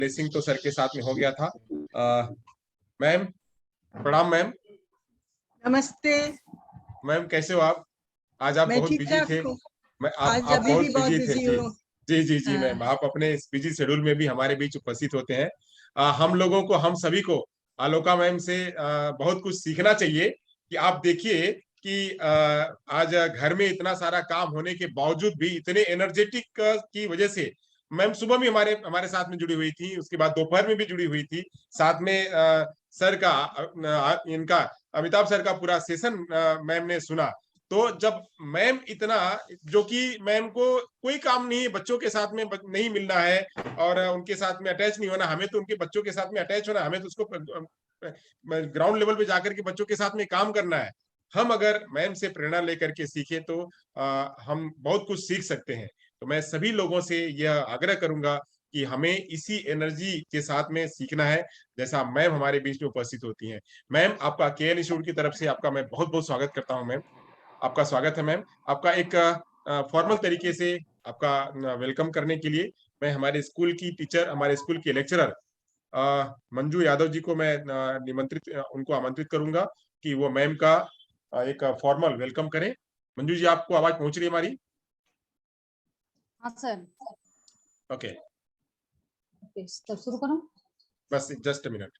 Blessing तो sir के साथ में हो गया था। मैम प्रणाम। मैम नमस्ते। मैम कैसे हो आप? आज आप बहुत बिजी थे। मैं आज आप अभी बहुत भी बहुत बिजी थे बिजी जी। हूँ। जी जी जी मैम, आप अपने इस बिजी शेड्यूल में भी हमारे बीच उपस्थित होते हैं। हम लोगों को, हम सभी को आलोका मैम से बहुत कुछ सीखना चाहिए। कि आप देखिए कि आज घर में इतना सारा काम होने के बावजूद भी इतने एनर्जेटिक की वजह से मैम सुबह भी हमारे हमारे साथ में जुड़ी हुई थी, उसके बाद दोपहर में भी जुड़ी हुई थी। साथ में सर का इनका अमिताभ सर का पूरा सेशन मैम ने सुना। तो जब मैम इतना, जो कि मैम को कोई काम नहीं है, बच्चों के साथ में नहीं मिलना है और उनके साथ में अटैच नहीं होना, हमें तो उनके बच्चों के साथ में अटैच होना, हमें तो उसको ग्राउंड लेवल पे जाकर के बच्चों के साथ में काम करना है। हम अगर मैम से प्रेरणा लेकर के सीखे तो हम बहुत कुछ सीख सकते हैं। तो मैं सभी लोगों से यह आग्रह करूंगा कि हमें इसी एनर्जी के साथ में सीखना है, जैसा मैम हमारे बीच में उपस्थित होती हैं। मैम आपका केएल इंस्टीट्यूट की तरफ से आपका मैं बहुत बहुत स्वागत करता हूं। मैम आपका स्वागत है। मैम आपका एक फॉर्मल तरीके से आपका वेलकम करने के लिए मैं हमारे स्कूल की टीचर, हमारे स्कूल के लेक्चरर मंजू यादव जी को मैं उनको आमंत्रित करूंगा कि वो मैम का एक फॉर्मल वेलकम करें। मंजू जी, आपको आवाज पहुंच रही है हमारी? हाँ सर। ओके तब शुरू करूं? बस just a minute.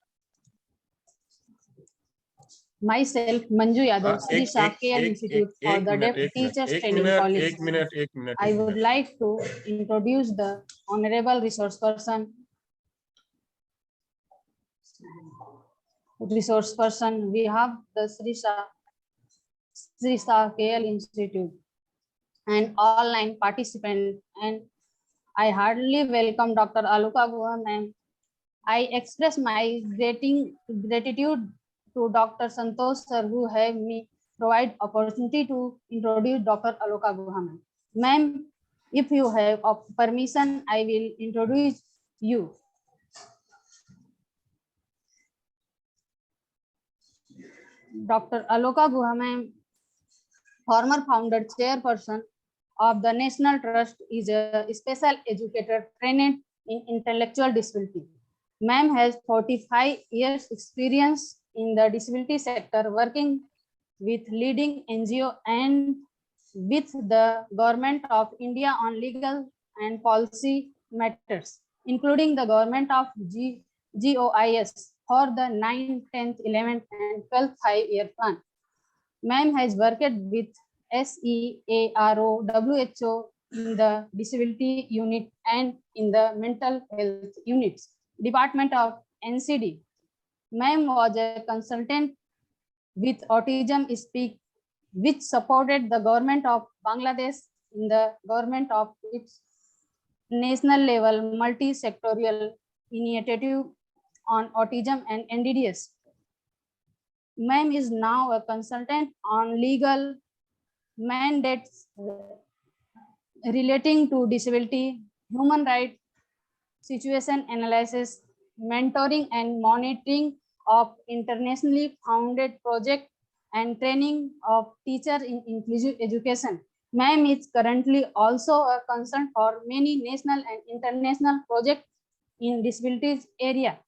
Myself, Manju Yadav, Sri KL Institute for the Deaf Teachers Training College. एक minute. I would like to introduce the honorable resource person. We have the Sri KL Institute and online participant, and I heartily welcome Dr. Aluka Guha ma'am. I express my gratitude to Dr. Santosh sir who have me provide opportunity to introduce Dr. Aloka Guha ma'am. Ma'am, if you have permission, I will introduce you. Dr. Aloka Guha ma'am, former founder chairperson of the National Trust, is a special educator trained in intellectual disability. Ma'am has 45 years experience in the disability sector, working with leading NGO and with the Government of India on legal and policy matters, including the Government of GOIS for the 9th, 10th, 11th and 12th 5-year plan. Ma'am has worked with SEARO, WHO in the disability unit and in the mental health units, Department of NCD. Ma'am was a consultant with Autism Speak, which supported the government of Bangladesh in the government of its national level multi-sectorial initiative on autism and NDDS. Ma'am is now a consultant on legal mandates relating to disability, human rights, situation analysis, mentoring and monitoring of internationally founded projects and training of teachers in inclusive education. Ma'am is currently also a concern for many national and international projects in disabilities area.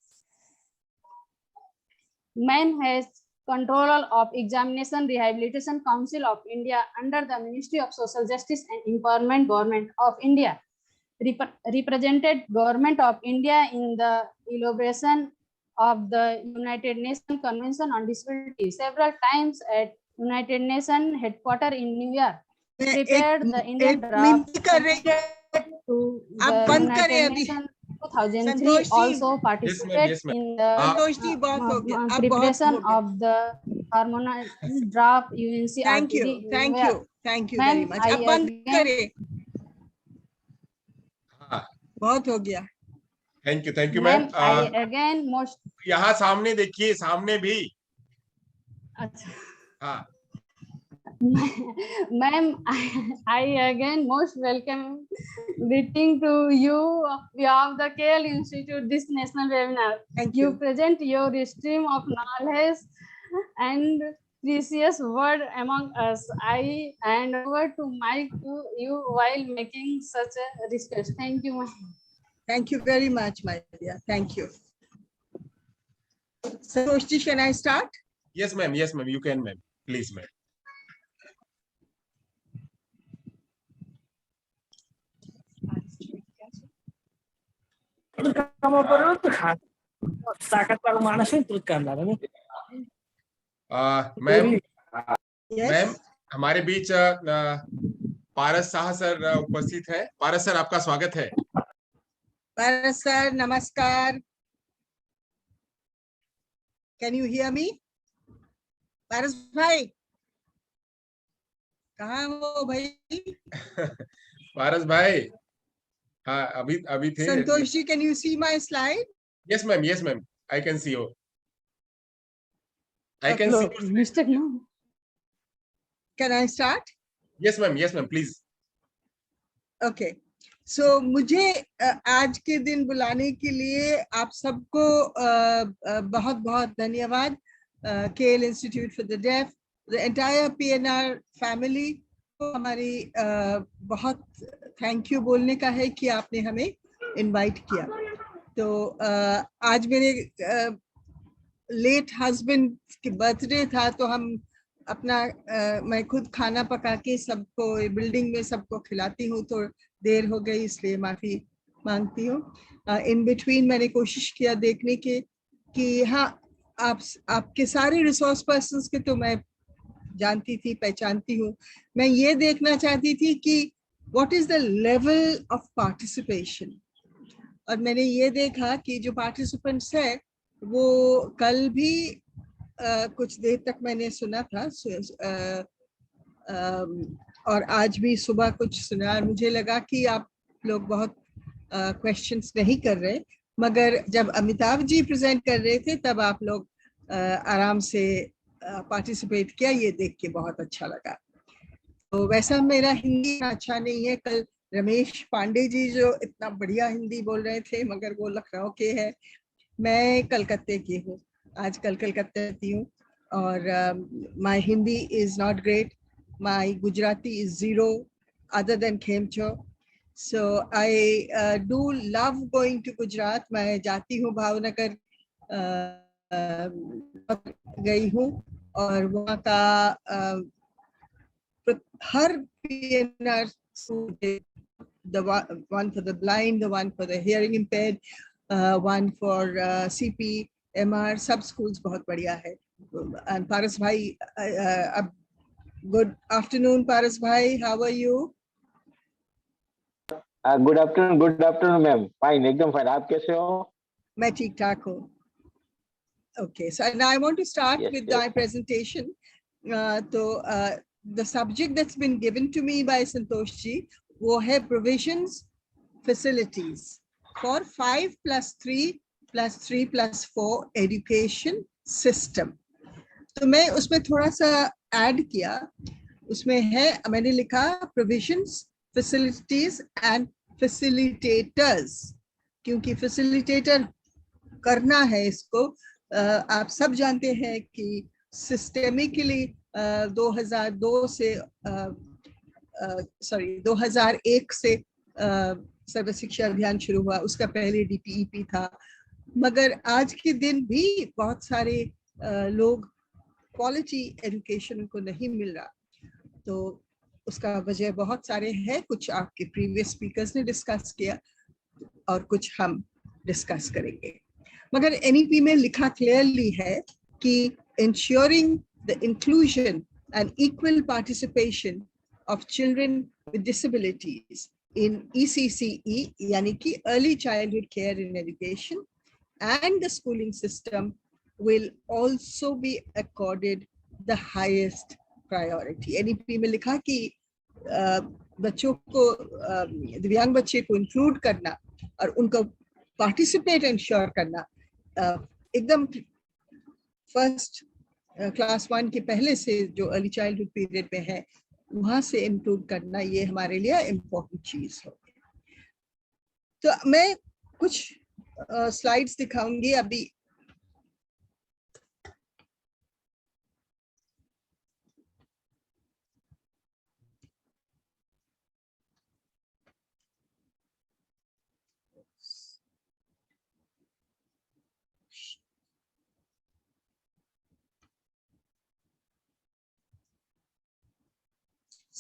Ma'am has control of Examination Rehabilitation Council of India under the Ministry of Social Justice and Empowerment, Government of India. Represented Government of India in the elaboration of the United Nations Convention on Disability several times at United Nations headquarters in New York. Prepared the Indian draft to the United Nations 2003. Also participated in the preparation of the harmonized draft UNCRPD. Thank you very much. बहुत हो गया। Thank you ma'am. Again most, यहाँ सामने देखिए, सामने भी। अच्छा हाँ ma'am, I again most welcome greeting to you of the KL Institute this national webinar. Thank you you. Present your stream of knowledge and precious word among us. I hand over to mic to you while making such a request. Thank you, ma'am. Thank you very much, my dear. Thank you. Santoshji, can I start? Yes, ma'am. Yes, ma'am. You can, ma'am. Please, ma'am. Ma'am, Yes. Ma'am, हमारे बीच पारस Shah sir उपस्थित हैं। पारस sir, आपका स्वागत है। Paras sir, namaskar. Can you hear me? Paras भाई, कहाँ हो भाई? पारस भाई, हाँ, अभी थे। Santosh ji, can you see my slide? Yes, ma'am. Yes, ma'am. I can see you. I can Okay. see. Mistake no. Can I start? Yes, ma'am. Yes, ma'am. Please. Okay. So मुझे आज के दिन बुलाने के लिए आप सबको बहुत बहुत धन्यवाद। KL Institute for the Deaf, the entire PNR family को हमारी बहुत थैंक यू बोलने का है कि आपने हमें इनवाइट किया। तो आज मेरे लेट हस्बैंड की बर्थडे था, तो हम अपना मैं खुद खाना पका के सबको बिल्डिंग में सबको खिलाती हूँ, तो देर हो गई इसलिए माफी मांगती हूँ। इन बिटवीन मैंने कोशिश किया देखने के कि हाँ, आपके सारे रिसोर्स पर्सन्स के तो मैं जानती थी, पहचानती हूँ। मैं ये देखना चाहती थी कि what is the level of participation, और मैंने ये देखा कि जो पार्टिसिपेंट्स है वो कल भी कुछ देर तक मैंने सुना था, और आज भी सुबह कुछ सुना। मुझे लगा कि आप लोग बहुत क्वेश्चंस नहीं कर रहे, मगर जब अमिताभ जी प्रेजेंट कर रहे थे तब आप लोग आराम से पार्टिसिपेट किया, ये देख के बहुत अच्छा लगा। तो वैसा मेरा हिंदी अच्छा नहीं है। कल रमेश पांडे जी जो इतना बढ़िया हिंदी बोल रहे थे, मगर वो लखनऊ के हैं, मैं कलकत्ते की हूँ, आजकल कलकत्ते की हूँ, और my Hindi is not great, my Gujarati is zero other than खेमचो। So I do love going to Gujarat. मैं जाती हूँ भावनगर, गई हूँ, और वहाँ का हर PNR, the one for the blind, the one for the hearing impaired, one for CP, MR, सब schools बहुत बढ़िया है। And Paras भाई, good afternoon, Paras भाई, how are you? Good afternoon, ma'am. Fine, एकदम fine. आप कैसे हो? मैं ठीक ठाक हूँ। Okay, so now I want to start with my presentation. So the subject that's been given to me by Santosh ji, वो है provisions, facilities for 5+3+3+4 education system. तो मैं उसमें थोड़ा सा ऐड किया, उसमें है, मैंने लिखा provisions, facilities and facilitators, क्योंकि facilitator करना है इसको। आप सब जानते हैं कि सिस्टेमिकली 2002 से 2001 से सर्व शिक्षा अभियान शुरू हुआ, उसका पहले DPEP था, मगर आज के दिन भी बहुत सारे लोग क्वालिटी एजुकेशन को नहीं मिल रहा। तो उसका वजह बहुत सारे हैं, कुछ आपके प्रीवियस स्पीकर्स ने डिस्कस किया और कुछ हम डिस्कस करेंगे। मगर NEP में लिखा क्लियरली है कि ensuring the inclusion and equal participation of children with disabilities in ECCE, यानी कि early childhood care in education, and the schooling system will also be accorded the highest priority. NEP में लिखा कि बच्चों को, दिव्यांग बच्चे को इंक्लूड करना और उनको पार्टिसिपेट इंश्योर करना, एकदम फर्स्ट क्लास 1 के पहले से जो अर्ली चाइल्डहुड पीरियड में है वहां से इंक्लूड करना, ये हमारे लिए इम्पोर्टेंट चीज हो। तो मैं कुछ स्लाइड्स दिखाऊंगी अभी।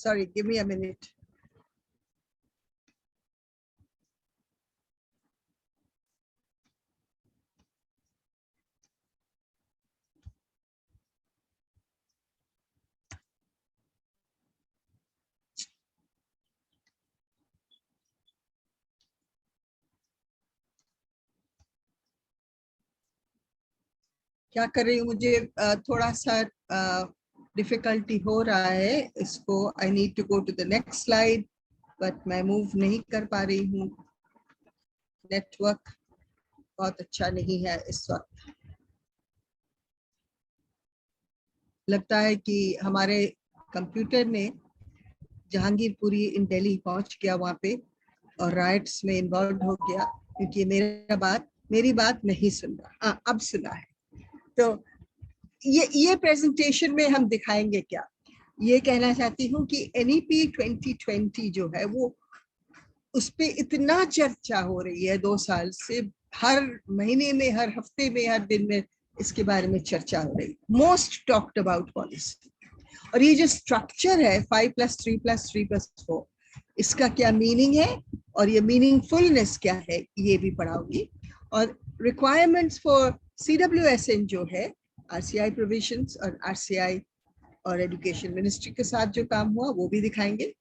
Sorry, give me a minute. क्या कर रही हूँ, मुझे थोड़ा सा डिफिकल्टी हो रहा है इसको. I need to go to the next slide, but मैं मूव नहीं कर पा रही हूँ. नेटवर्क बहुत अच्छा नहीं है इस वक्त. लगता है कि हमारे कंप्यूटर ने जहांगीरपुरी इन दिल्ली पहुंच गया वहां पे और राइट्स में इन्वॉल्व हो गया, क्योंकि मेरी बात नहीं सुन रहा. अब सुना है. तो ये प्रेजेंटेशन में हम दिखाएंगे क्या. ये कहना चाहती हूँ कि NEP 2020 जो है वो उस पे इतना चर्चा हो रही है 2 साल से. हर महीने में, हर हफ्ते में, हर दिन में इसके बारे में चर्चा हो रही. Most talked about policy. और ये जो स्ट्रक्चर है 5+3+3+4, इसका क्या मीनिंग है और ये मीनिंगफुलनेस क्या है ये भी पढ़ाऊंगी. और रिक्वायरमेंट्स फॉर CWSN जो है, RCI प्रोविजंस और RCI और एजुकेशन मिनिस्ट्री के साथ जो काम हुआ वो भी दिखाएंगे.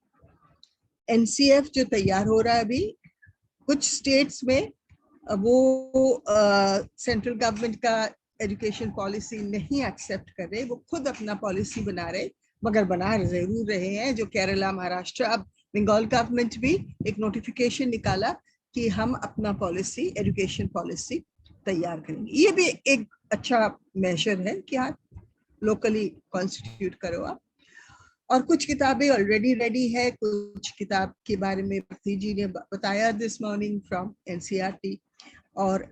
NCF जो तैयार हो रहा है अभी, कुछ स्टेट्स में वो सेंट्रल गवर्नमेंट का एजुकेशन पॉलिसी नहीं एक्सेप्ट कर रहे, वो खुद अपना पॉलिसी बना रहे, मगर बना जरूर रहे हैं. जो केरला, महाराष्ट्र, अब बंगाल गवर्नमेंट भी एक नोटिफिकेशन निकाला कि हम अपना पॉलिसी, एजुकेशन पॉलिसी तैयार करेंगे. ये भी एक अच्छा मेजर है कि आप लोकली कॉन्स्टिट्यूट करो आप. और कुछ किताबें ऑलरेडी रेडी है. कुछ किताब के बारे में भारती जी ने बताया दिस मॉर्निंग फ्रॉम NCERT, और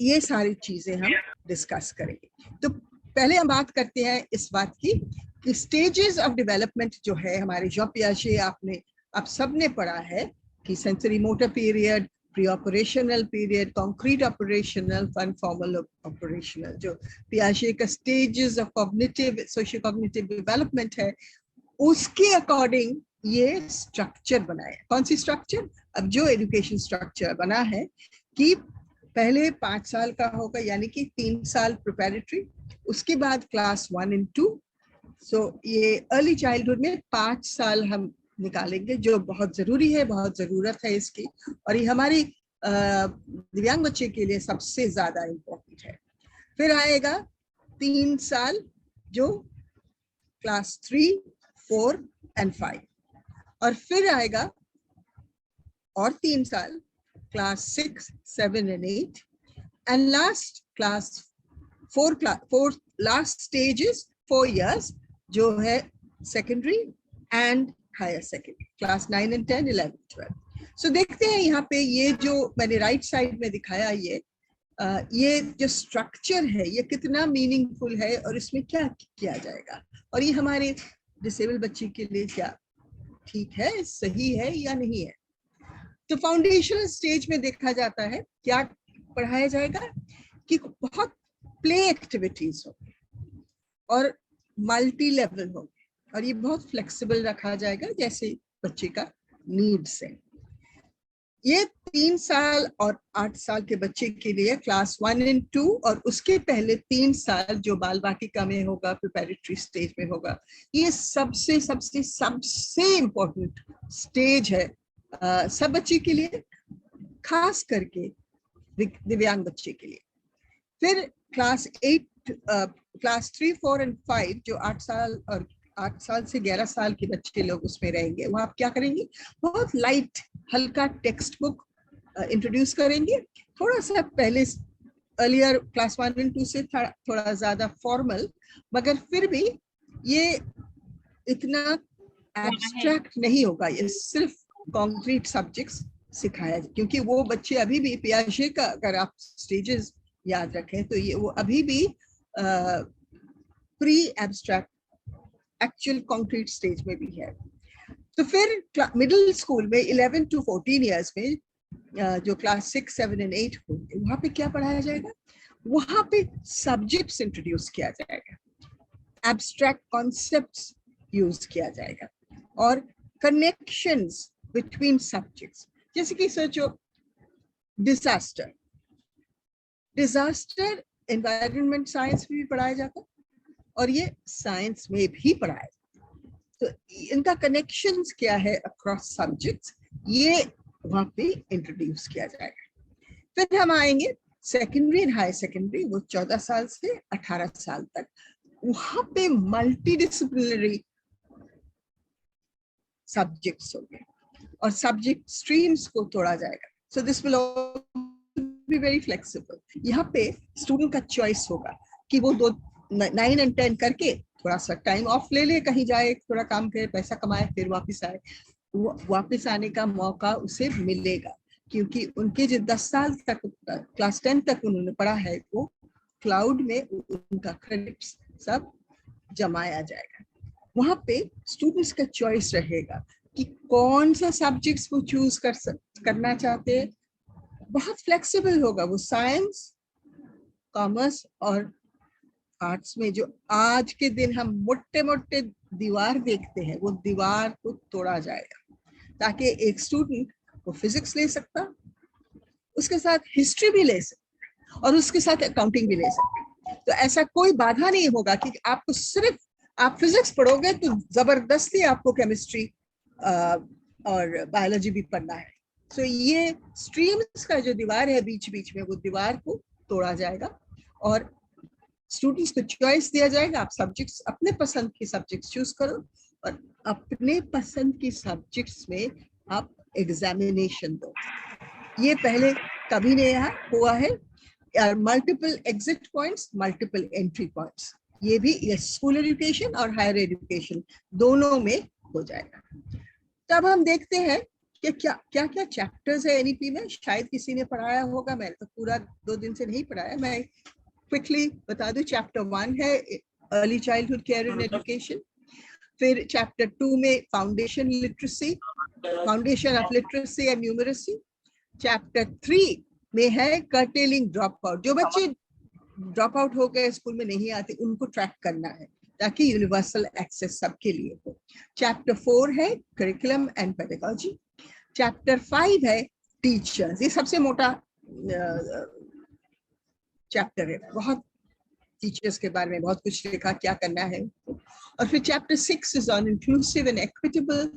ये सारी चीजें हम डिस्कस करेंगे. तो पहले हम बात करते हैं इस बात की कि स्टेजेस ऑफ डेवलपमेंट जो है हमारे जॉ पियाजे, आप सबने पढ़ा है कि sensory motor period, pre operational period, concrete operational, फन फॉर्मल ऑपरेशनल. जो पियाजे का stages of cognitive, socio cognitive development है, उसके अकॉर्डिंग ये स्ट्रक्चर बनाया. कौन सी स्ट्रक्चर? अब जो एजुकेशन स्ट्रक्चर बना है कि पहले 5 साल का होगा, यानी कि 3 साल प्रिपरेटरी, उसके बाद क्लास 1 and 2. सो ये अर्ली चाइल्डहुड में 5 साल हम निकालेंगे, जो बहुत जरूरी है, बहुत जरूरत है इसकी. और ये हमारी दिव्यांग बच्चे के लिए सबसे ज्यादा इम्पोर्टेंट है. फिर आएगा 3 साल जो क्लास 3, 4 and 5, और फिर आएगा और 3 साल class 6, 7 and 8, and last class 4 last stages 4 years जो है secondary and higher secondary, class 9 and 10, 11, 12. So देखते हैं यहाँ पे ये जो मैंने राइट साइड में दिखाया, ये जो स्ट्रक्चर है ये कितना मीनिंगफुल है और इसमें क्या किया जाएगा, और ये हमारे डिसेबल बच्चे के लिए क्या ठीक है, सही है या नहीं है. तो फाउंडेशनल स्टेज में देखा जाता है क्या पढ़ाया जाएगा कि बहुत प्ले एक्टिविटीज हो और मल्टी लेवल हो, और ये बहुत फ्लेक्सिबल रखा जाएगा जैसे बच्चे का नीड्स है. ये 3 साल और 8 साल के बच्चे के लिए क्लास 1 and 2, और उसके पहले 3 साल जो बाल बाटिका में होगा, प्रिपरेटरी स्टेज में होगा. ये सबसे सबसे सबसे इम्पोर्टेंट स्टेज है सब बच्चे के लिए, खास करके दिव्यांग बच्चे के लिए. फिर क्लास 3, 4 and 5 जो 8 साल और 8 साल से 11 साल के बच्चे लोग उसमें रहेंगे, वहाँ आप क्या करेंगे, बहुत लाइट हल्का टेक्स्ट बुक इंट्रोड्यूस करेंगे. थोड़ा सा पहले अर्लियर क्लास 1 and 2 से थोड़ा ज्यादा फॉर्मल, मगर फिर भी ये इतना एब्स्ट्रैक्ट नहीं होगा. ये सिर्फ कॉन्क्रीट सब्जेक्ट्स सिखाया, क्योंकि वो बच्चे अभी भी पियाजे का अगर आप स्टेजेस याद रखें तो ये वो अभी भी pre abstract actual concrete stage में भी है. तो फिर मिडिल स्कूल में 11 to 14 इयर्स में जो क्लास 6, 7 and 8 होंगे, वहाँ पे क्या पढ़ाया जाएगा, वहाँ पे सब्जेक्ट्स इंट्रोड्यूस किया जाएगा, एब्स्ट्रैक्ट कॉन्सेप्ट्स यूज किया जाएगा. और कनेक्शंस बिटवीन सब्जेक्ट्स। जैसे कि सोचो डिजास्टर, डिजास्टर एनवायरनमेंट साइंस में भी पढ़ाया जाता और ये साइंस में भी पढ़ाया जाता, तो इनका कनेक्शंस क्या है अक्रॉस सब्जेक्ट्स, ये वहां पे इंट्रोड्यूस किया जाएगा। फिर हम आएंगे सेकेंडरी एंड हाई सेकेंडरी, वो 14 साल से 18 साल तक, वहां पे मल्टी डिसिप्लिनरी सब्जेक्ट्स होंगे और सब्जेक्ट स्ट्रीम्स को तोड़ा जाएगा। So this will be very flexible. यहाँ पे स्टूडेंट का चॉइस होगा कि वो 9 और 10 करके थोड़ा सा टाइम ऑफ ले ले, कहीं जाए, थोड़ा काम करे, पैसा कमाए, फिर वापस आए। वापस आने का मौका उसे मिलेगा क्योंकि उनके जो 10 साल तक क्लास 10 तक उन्होंने पढ़ा है वो क्लाउड में उनका क्रेडिट्स सब जमाया जाएगा। वहां पे स्टूडेंट्स का चॉइस रहेगा कि कौन सा सब्जेक्ट्स वो चूज करना चाहते हैं। बहुत फ्लेक्सिबल होगा वो। साइंस, कॉमर्स और आर्ट्स में जो आज के दिन हम मोटे मोटे दीवार देखते हैं, वो दीवार को तोड़ा जाएगा ताकि एक स्टूडेंट वो फिजिक्स ले सकता, उसके साथ हिस्ट्री भी ले सकता और उसके साथ अकाउंटिंग भी ले सकता। तो ऐसा कोई बाधा नहीं होगा कि आपको सिर्फ आप फिजिक्स पढ़ोगे तो जबरदस्ती आपको केमिस्ट्री और बायोलॉजी भी पढ़ना है। सो ये स्ट्रीम्स का जो दीवार है बीच बीच में, वो दीवार को तोड़ा जाएगा और स्टूडेंट्स को चॉइस दिया जाएगा। आप सब्जेक्ट्स, अपने पसंद के सब्जेक्ट्स चूज करो और अपने पसंद की सब्जेक्ट्स में आप एग्जामिनेशन दो। ये पहले कभी नहीं हुआ है। Multiple exit points, multiple entry points, ये भी स्कूल एजुकेशन और हायर एजुकेशन दोनों में हो जाएगा। तब हम देखते हैं कि क्या क्या चैप्टर्स है एनईपी में। शायद किसी ने पढ़ाया होगा, मैंने तो पूरा 2 दिन से नहीं पढ़ाया, मैं क्विकली बता दूं। चैप्टर 1 है early childhood care and education, फिर चैप्टर 2 में foundation literacy, foundation of literacy and numeracy. Chapter 3 में है कर्टेलिंग ड्रॉप आउट, जो बच्चे ड्रॉप आउट हो गए, स्कूल में नहीं आते, उनको ट्रैक करना है ताकि यूनिवर्सल एक्सेस सबके लिए हो। चैप्टर 4 है करिकुलम एंड पेडागोजी। चैप्टर 5 है टीचर्स, ये सबसे मोटा चैप्टर है, बहुत टीचर्स के बारे में बहुत कुछ लिखा, क्या करना है। और फिर chapter 6 is on inclusive and equitable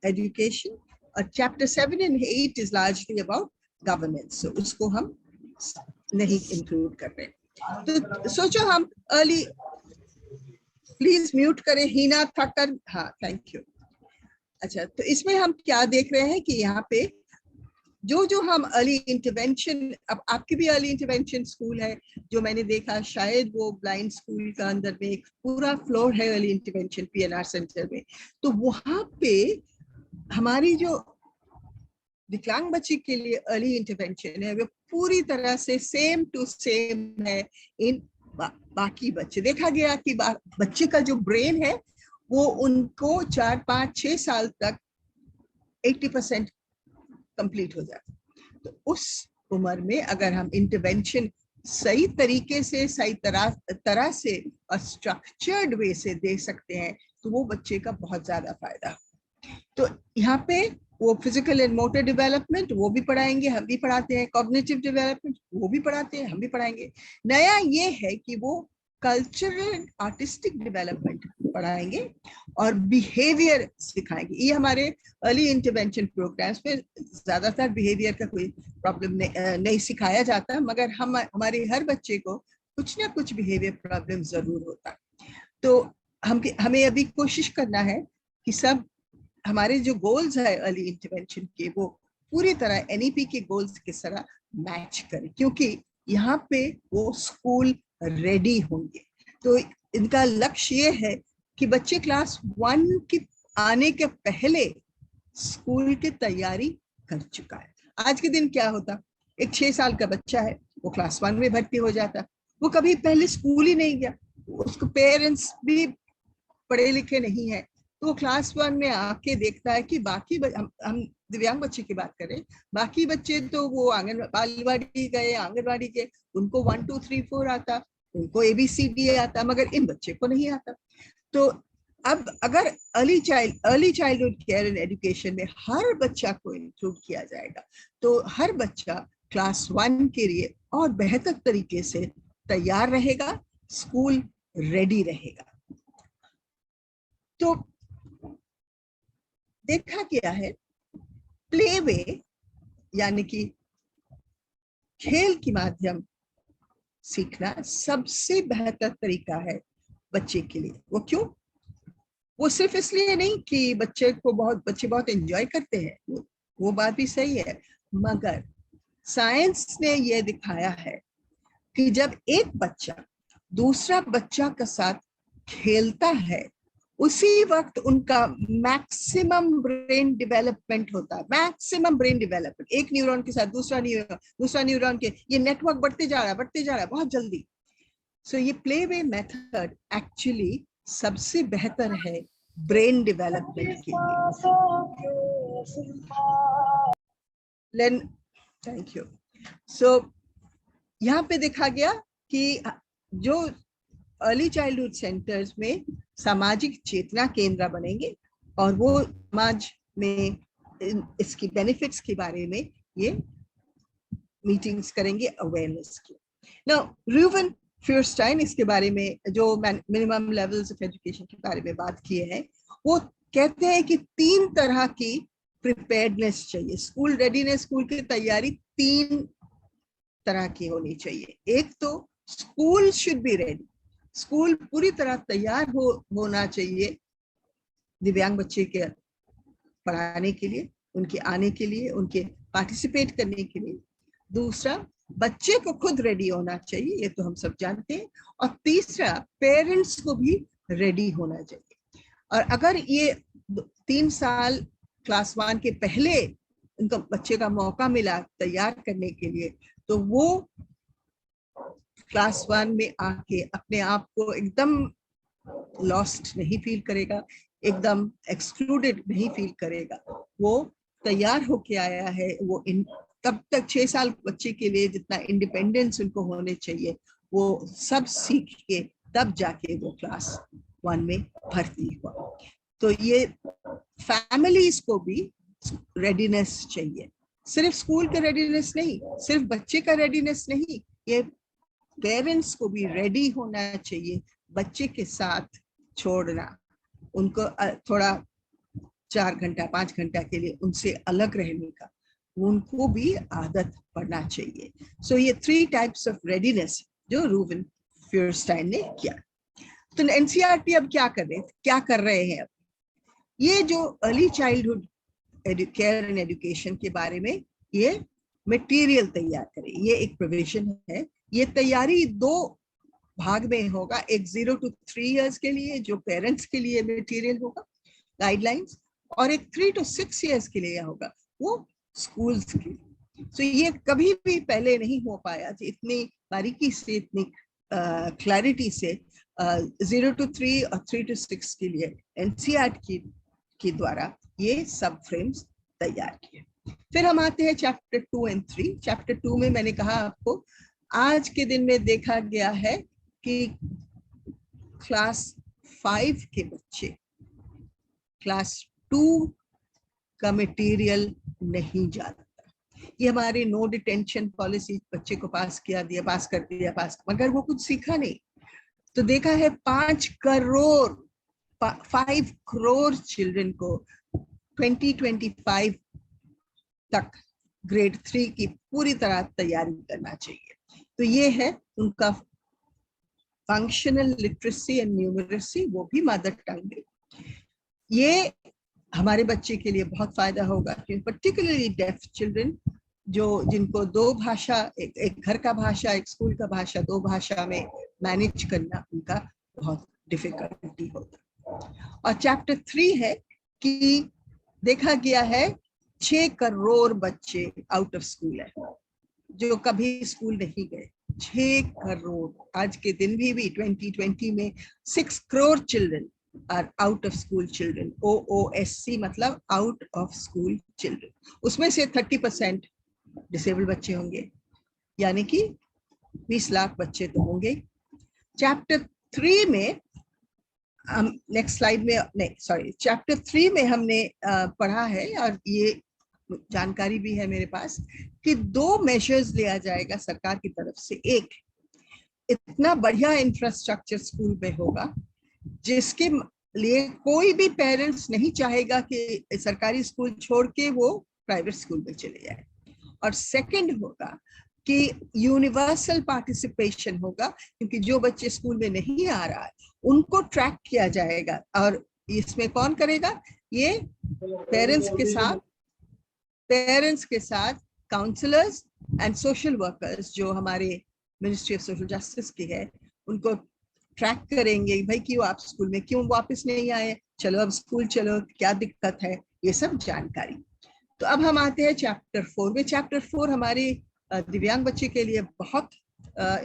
education और chapter 7 and 8 is largely about governance, so उसको हम नहीं इंक्लूड कर रहे। तो सोचो हम अर्ली, प्लीज म्यूट करें हीना थकर, हाँ थैंक यू। अच्छा, तो इसमें हम क्या देख रहे हैं कि यहाँ पे जो हम अर्ली इंटरवेंशन, अब आपकी भी अर्ली इंटरवेंशन स्कूल है जो मैंने देखा, शायद वो ब्लाइंड स्कूल का अंदर में एक पूरा फ्लोर है अर्ली इंटरवेंशन पीएनआर सेंटर में। तो वहां पे हमारी जो विकलांग बच्चे के लिए अर्ली इंटरवेंशन है वो पूरी तरह से सेम टू सेम है इन बाकी बच्चे। देखा गया कि बच्चे का जो ब्रेन है वो उनको 4, 5, 6 साल तक 80% कंप्लीट हो जाता है। तो उस उम्र में अगर हम इंटरवेंशन सही तरीके से, सही तरह से और स्ट्रक्चर्ड वे से दे सकते हैं तो वो बच्चे का बहुत ज्यादा फायदा। तो यहाँ पे वो फिजिकल एंड मोटर डेवलपमेंट वो भी पढ़ाएंगे, हम भी पढ़ाते हैं। कॉग्निटिव डेवलपमेंट वो भी पढ़ाते हैं, हम भी पढ़ाएंगे। नया ये है कि वो कल्चरल आर्टिस्टिक डेवलपमेंट पढ़ाएंगे और बिहेवियर सिखाएंगे। ये हमारे अर्ली इंटरवेंशन प्रोग्राम्स में ज्यादातर बिहेवियर का कोई प्रॉब्लम नहीं सिखाया जाता, मगर हमारे हर बच्चे को कुछ ना कुछ बिहेवियर प्रॉब्लम जरूर होता है। तो हमें अभी कोशिश करना है कि सब हमारे जो गोल्स है अर्ली इंटरवेंशन के वो पूरी तरह एनईपी के गोल्स की तरह मैच करें, क्योंकि यहाँ पे वो स्कूल रेडी होंगे। तो इनका लक्ष्य ये है कि बच्चे क्लास 1 के आने के पहले स्कूल की तैयारी कर चुका है। आज के दिन क्या होता, एक 6 साल का बच्चा है, वो क्लास 1 में भर्ती हो जाता, वो कभी पहले स्कूल ही नहीं गया, उसको पेरेंट्स भी पढ़े लिखे नहीं है, तो वो क्लास 1 में आके देखता है कि बाकी हम दिव्यांग बच्चे की बात करें, बाकी बच्चे तो वो बालवाड़ी गए, आंगनवाड़ी गए, उनको 1 2 3 4 आता, उनको ABCD आता, मगर इन बच्चे को नहीं आता। तो अब अगर early childhood care and education में हर बच्चा को इंक्लूड किया जाएगा तो हर बच्चा क्लास 1 के लिए और बेहतर तरीके से तैयार रहेगा, स्कूल रेडी रहेगा। तो देखा गया है प्ले वे यानी कि खेल के माध्यम सीखना सबसे बेहतर तरीका है बच्चे के लिए। वो क्यों? वो सिर्फ इसलिए नहीं कि बच्चे बहुत एंजॉय करते हैं, वो बात भी सही है, मगर साइंस ने ये दिखाया है कि जब एक बच्चा दूसरा बच्चा के साथ खेलता है उसी वक्त उनका मैक्सिमम ब्रेन डेवलपमेंट होता है। मैक्सिमम ब्रेन डेवलपमेंट, एक न्यूरॉन के साथ दूसरा न्यूरॉन के ये नेटवर्क बढ़ते जा रहा है बहुत जल्दी। सो ये प्ले वे मेथड एक्चुअली सबसे बेहतर है ब्रेन डेवलपमेंट के लिए। Thank you. सो यहाँ पे देखा गया कि जो अर्ली चाइल्डहुड सेंटर्स में सामाजिक चेतना केंद्र बनेंगे और वो समाज में इसकी बेनिफिट्स के बारे में ये मीटिंग्स करेंगे, अवेयरनेस की। नाउ रूवन फ्यूरस्टाइन इसके बारे में जो मिनिमम लेवल्स ऑफ एजुकेशन के बारे में बात किए हैं, वो कहते हैं कि 3 तरह की प्रिपेयर्डनेस चाहिए। स्कूल रेडीनेस, स्कूल की तैयारी 3 तरह की होनी चाहिए। एक तो school should be ready, school पूरी तरह तैयार होना चाहिए दिव्यांग बच्चे के पढ़ाने के लिए, उनके आने के लिए, उनके पार्टिसिपेट करने के लिए। दूसरा, बच्चे को खुद रेडी होना चाहिए, ये तो हम सब जानते हैं। और तीसरा, पेरेंट्स को भी रेडी होना चाहिए। और अगर ये 3 साल क्लास 1 के पहले उनको बच्चे का मौका मिला तैयार करने के लिए, तो वो क्लास 1 में आके अपने आप को एकदम लॉस्ट नहीं फील करेगा, एकदम एक्सक्लूडेड नहीं फील करेगा। वो तैयार होके आया है, वो तब तक 6 साल बच्चे के लिए जितना इंडिपेंडेंस उनको होने चाहिए वो सब सीख के तब जाके वो क्लास 1 में भर्ती हुआ। तो ये फैमिलीज को भी रेडीनेस चाहिए, सिर्फ स्कूल का रेडीनेस नहीं, सिर्फ बच्चे का रेडीनेस नहीं, ये पेरेंट्स को भी रेडी होना चाहिए बच्चे के साथ छोड़ना, उनको थोड़ा 4 घंटा 5 घंटा के लिए उनसे अलग रहने का उनको भी आदत पड़ना चाहिए। सो ये 3 टाइप्स ऑफ रेडीनेस जो रूवन फ्यूरस्टाइन ने किया। तो एनसीईआरटी अब क्या कर रहे हैं? अब ये जो early childhood care and education के बारे में ये मटेरियल तैयार करे, ये एक प्रोविजन है। ये तैयारी 2 भाग में होगा, एक 0 to 3 years के लिए जो पेरेंट्स के लिए मटेरियल होगा, गाइडलाइंस, और एक 3 to 6 years के लिए होगा वो स्कूल्स के लिए। तो ये कभी भी पहले नहीं हो पाया थी इतनी बारीकी से, इतनी क्लैरिटी से 0 to 3 और 3 to 6 के लिए एनसीईआरटी के द्वारा ये सब फ्रेम्स तैयार किए। फिर हम आते हैं चैप्टर 2 and 3। चैप्टर 2 में मैंने कहा आपको आज के दिन में देखा गया है कि क्लास 5 के बच्चे क्लास 2 का मटेरियल नहीं जानता। ये हमारी नो डिटेंशन पॉलिसी, बच्चे को पास कर दिया, मगर वो कुछ सीखा नहीं। तो देखा है 5 करोड़ चिल्ड्रन को 2025 तक ग्रेड 3 की पूरी तरह तैयारी करना चाहिए। तो ये है उनका फंक्शनल लिटरेसी एंड न्यूमरेसी, वो भी मदर टंग में। ये हमारे बच्चे के लिए बहुत फायदा होगा, क्योंकि पर्टिकुलरली डेफ चिल्ड्रन जिनको 2 भाषा, एक घर का भाषा, एक स्कूल का भाषा, 2 भाषा में मैनेज करना उनका बहुत डिफिकल्टी होता। और चैप्टर 3 है कि देखा गया है 6 करोड़ बच्चे आउट ऑफ स्कूल है जो कभी स्कूल नहीं गए। 6 करोड़, आज के दिन भी 2020 में 6 crore children are out of school children. OOSC मतलब आउट ऑफ स्कूल चिल्ड्रन। उसमें से 30% डिसेबल बच्चे होंगे, यानी कि 20 लाख बच्चे तो होंगे। चैप्टर 3 में नेक्स्ट स्लाइड में, नहीं सॉरी, चैप्टर 3 में हमने पढ़ा है, और ये जानकारी भी है मेरे पास कि 2 मेजर्स लिया जाएगा सरकार की तरफ से। एक, इतना बढ़िया इंफ्रास्ट्रक्चर स्कूल में होगा जिसके लिए कोई भी पेरेंट्स नहीं चाहेगा कि सरकारी स्कूल छोड़ के वो प्राइवेट स्कूल में चले जाए। और सेकंड होगा कि यूनिवर्सल पार्टिसिपेशन होगा, क्योंकि जो बच्चे स्कूल में नहीं आ रहा है उनको ट्रैक किया जाएगा। और इसमें कौन करेगा? ये पेरेंट्स के साथ काउंसलर्स एंड सोशल वर्कर्स जो हमारे मिनिस्ट्री ऑफ सोशल जस्टिस की है, उनको ट्रैक करेंगे, भाई क्यों आप स्कूल में क्यों वापस नहीं आए, चलो अब स्कूल चलो, क्या दिक्कत है, ये सब जानकारी। तो अब हम आते हैं चैप्टर 4 में। चैप्टर 4 हमारे दिव्यांग बच्चे के लिए बहुत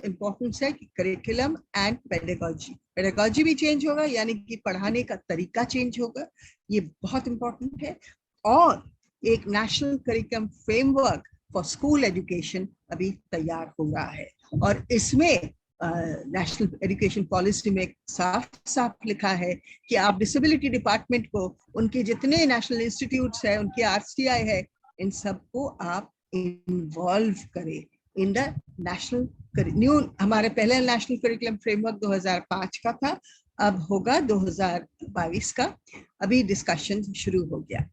इम्पोर्टेंस है कि करिकुलम एंड पेडागोजी। पेडागोजी भी चेंज होगा, यानी कि पढ़ाने का तरीका चेंज होगा, ये बहुत इम्पोर्टेंट है। और एक national curriculum framework for school education अभी तैयार हो रहा है, और इसमें नेशनल एजुकेशन पॉलिसी में साफ साफ लिखा है कि आप डिसेबिलिटी डिपार्टमेंट को, उनके जितने नेशनल इंस्टीट्यूट्स है, उनके RCI है, इन सबको आप इन्वॉल्व करें इन द नेशनल न्यू। हमारे पहले नेशनल करिकुलम फ्रेमवर्क 2005 का था, अब होगा 2022 का। अभी डिस्कशन शुरू हो गया।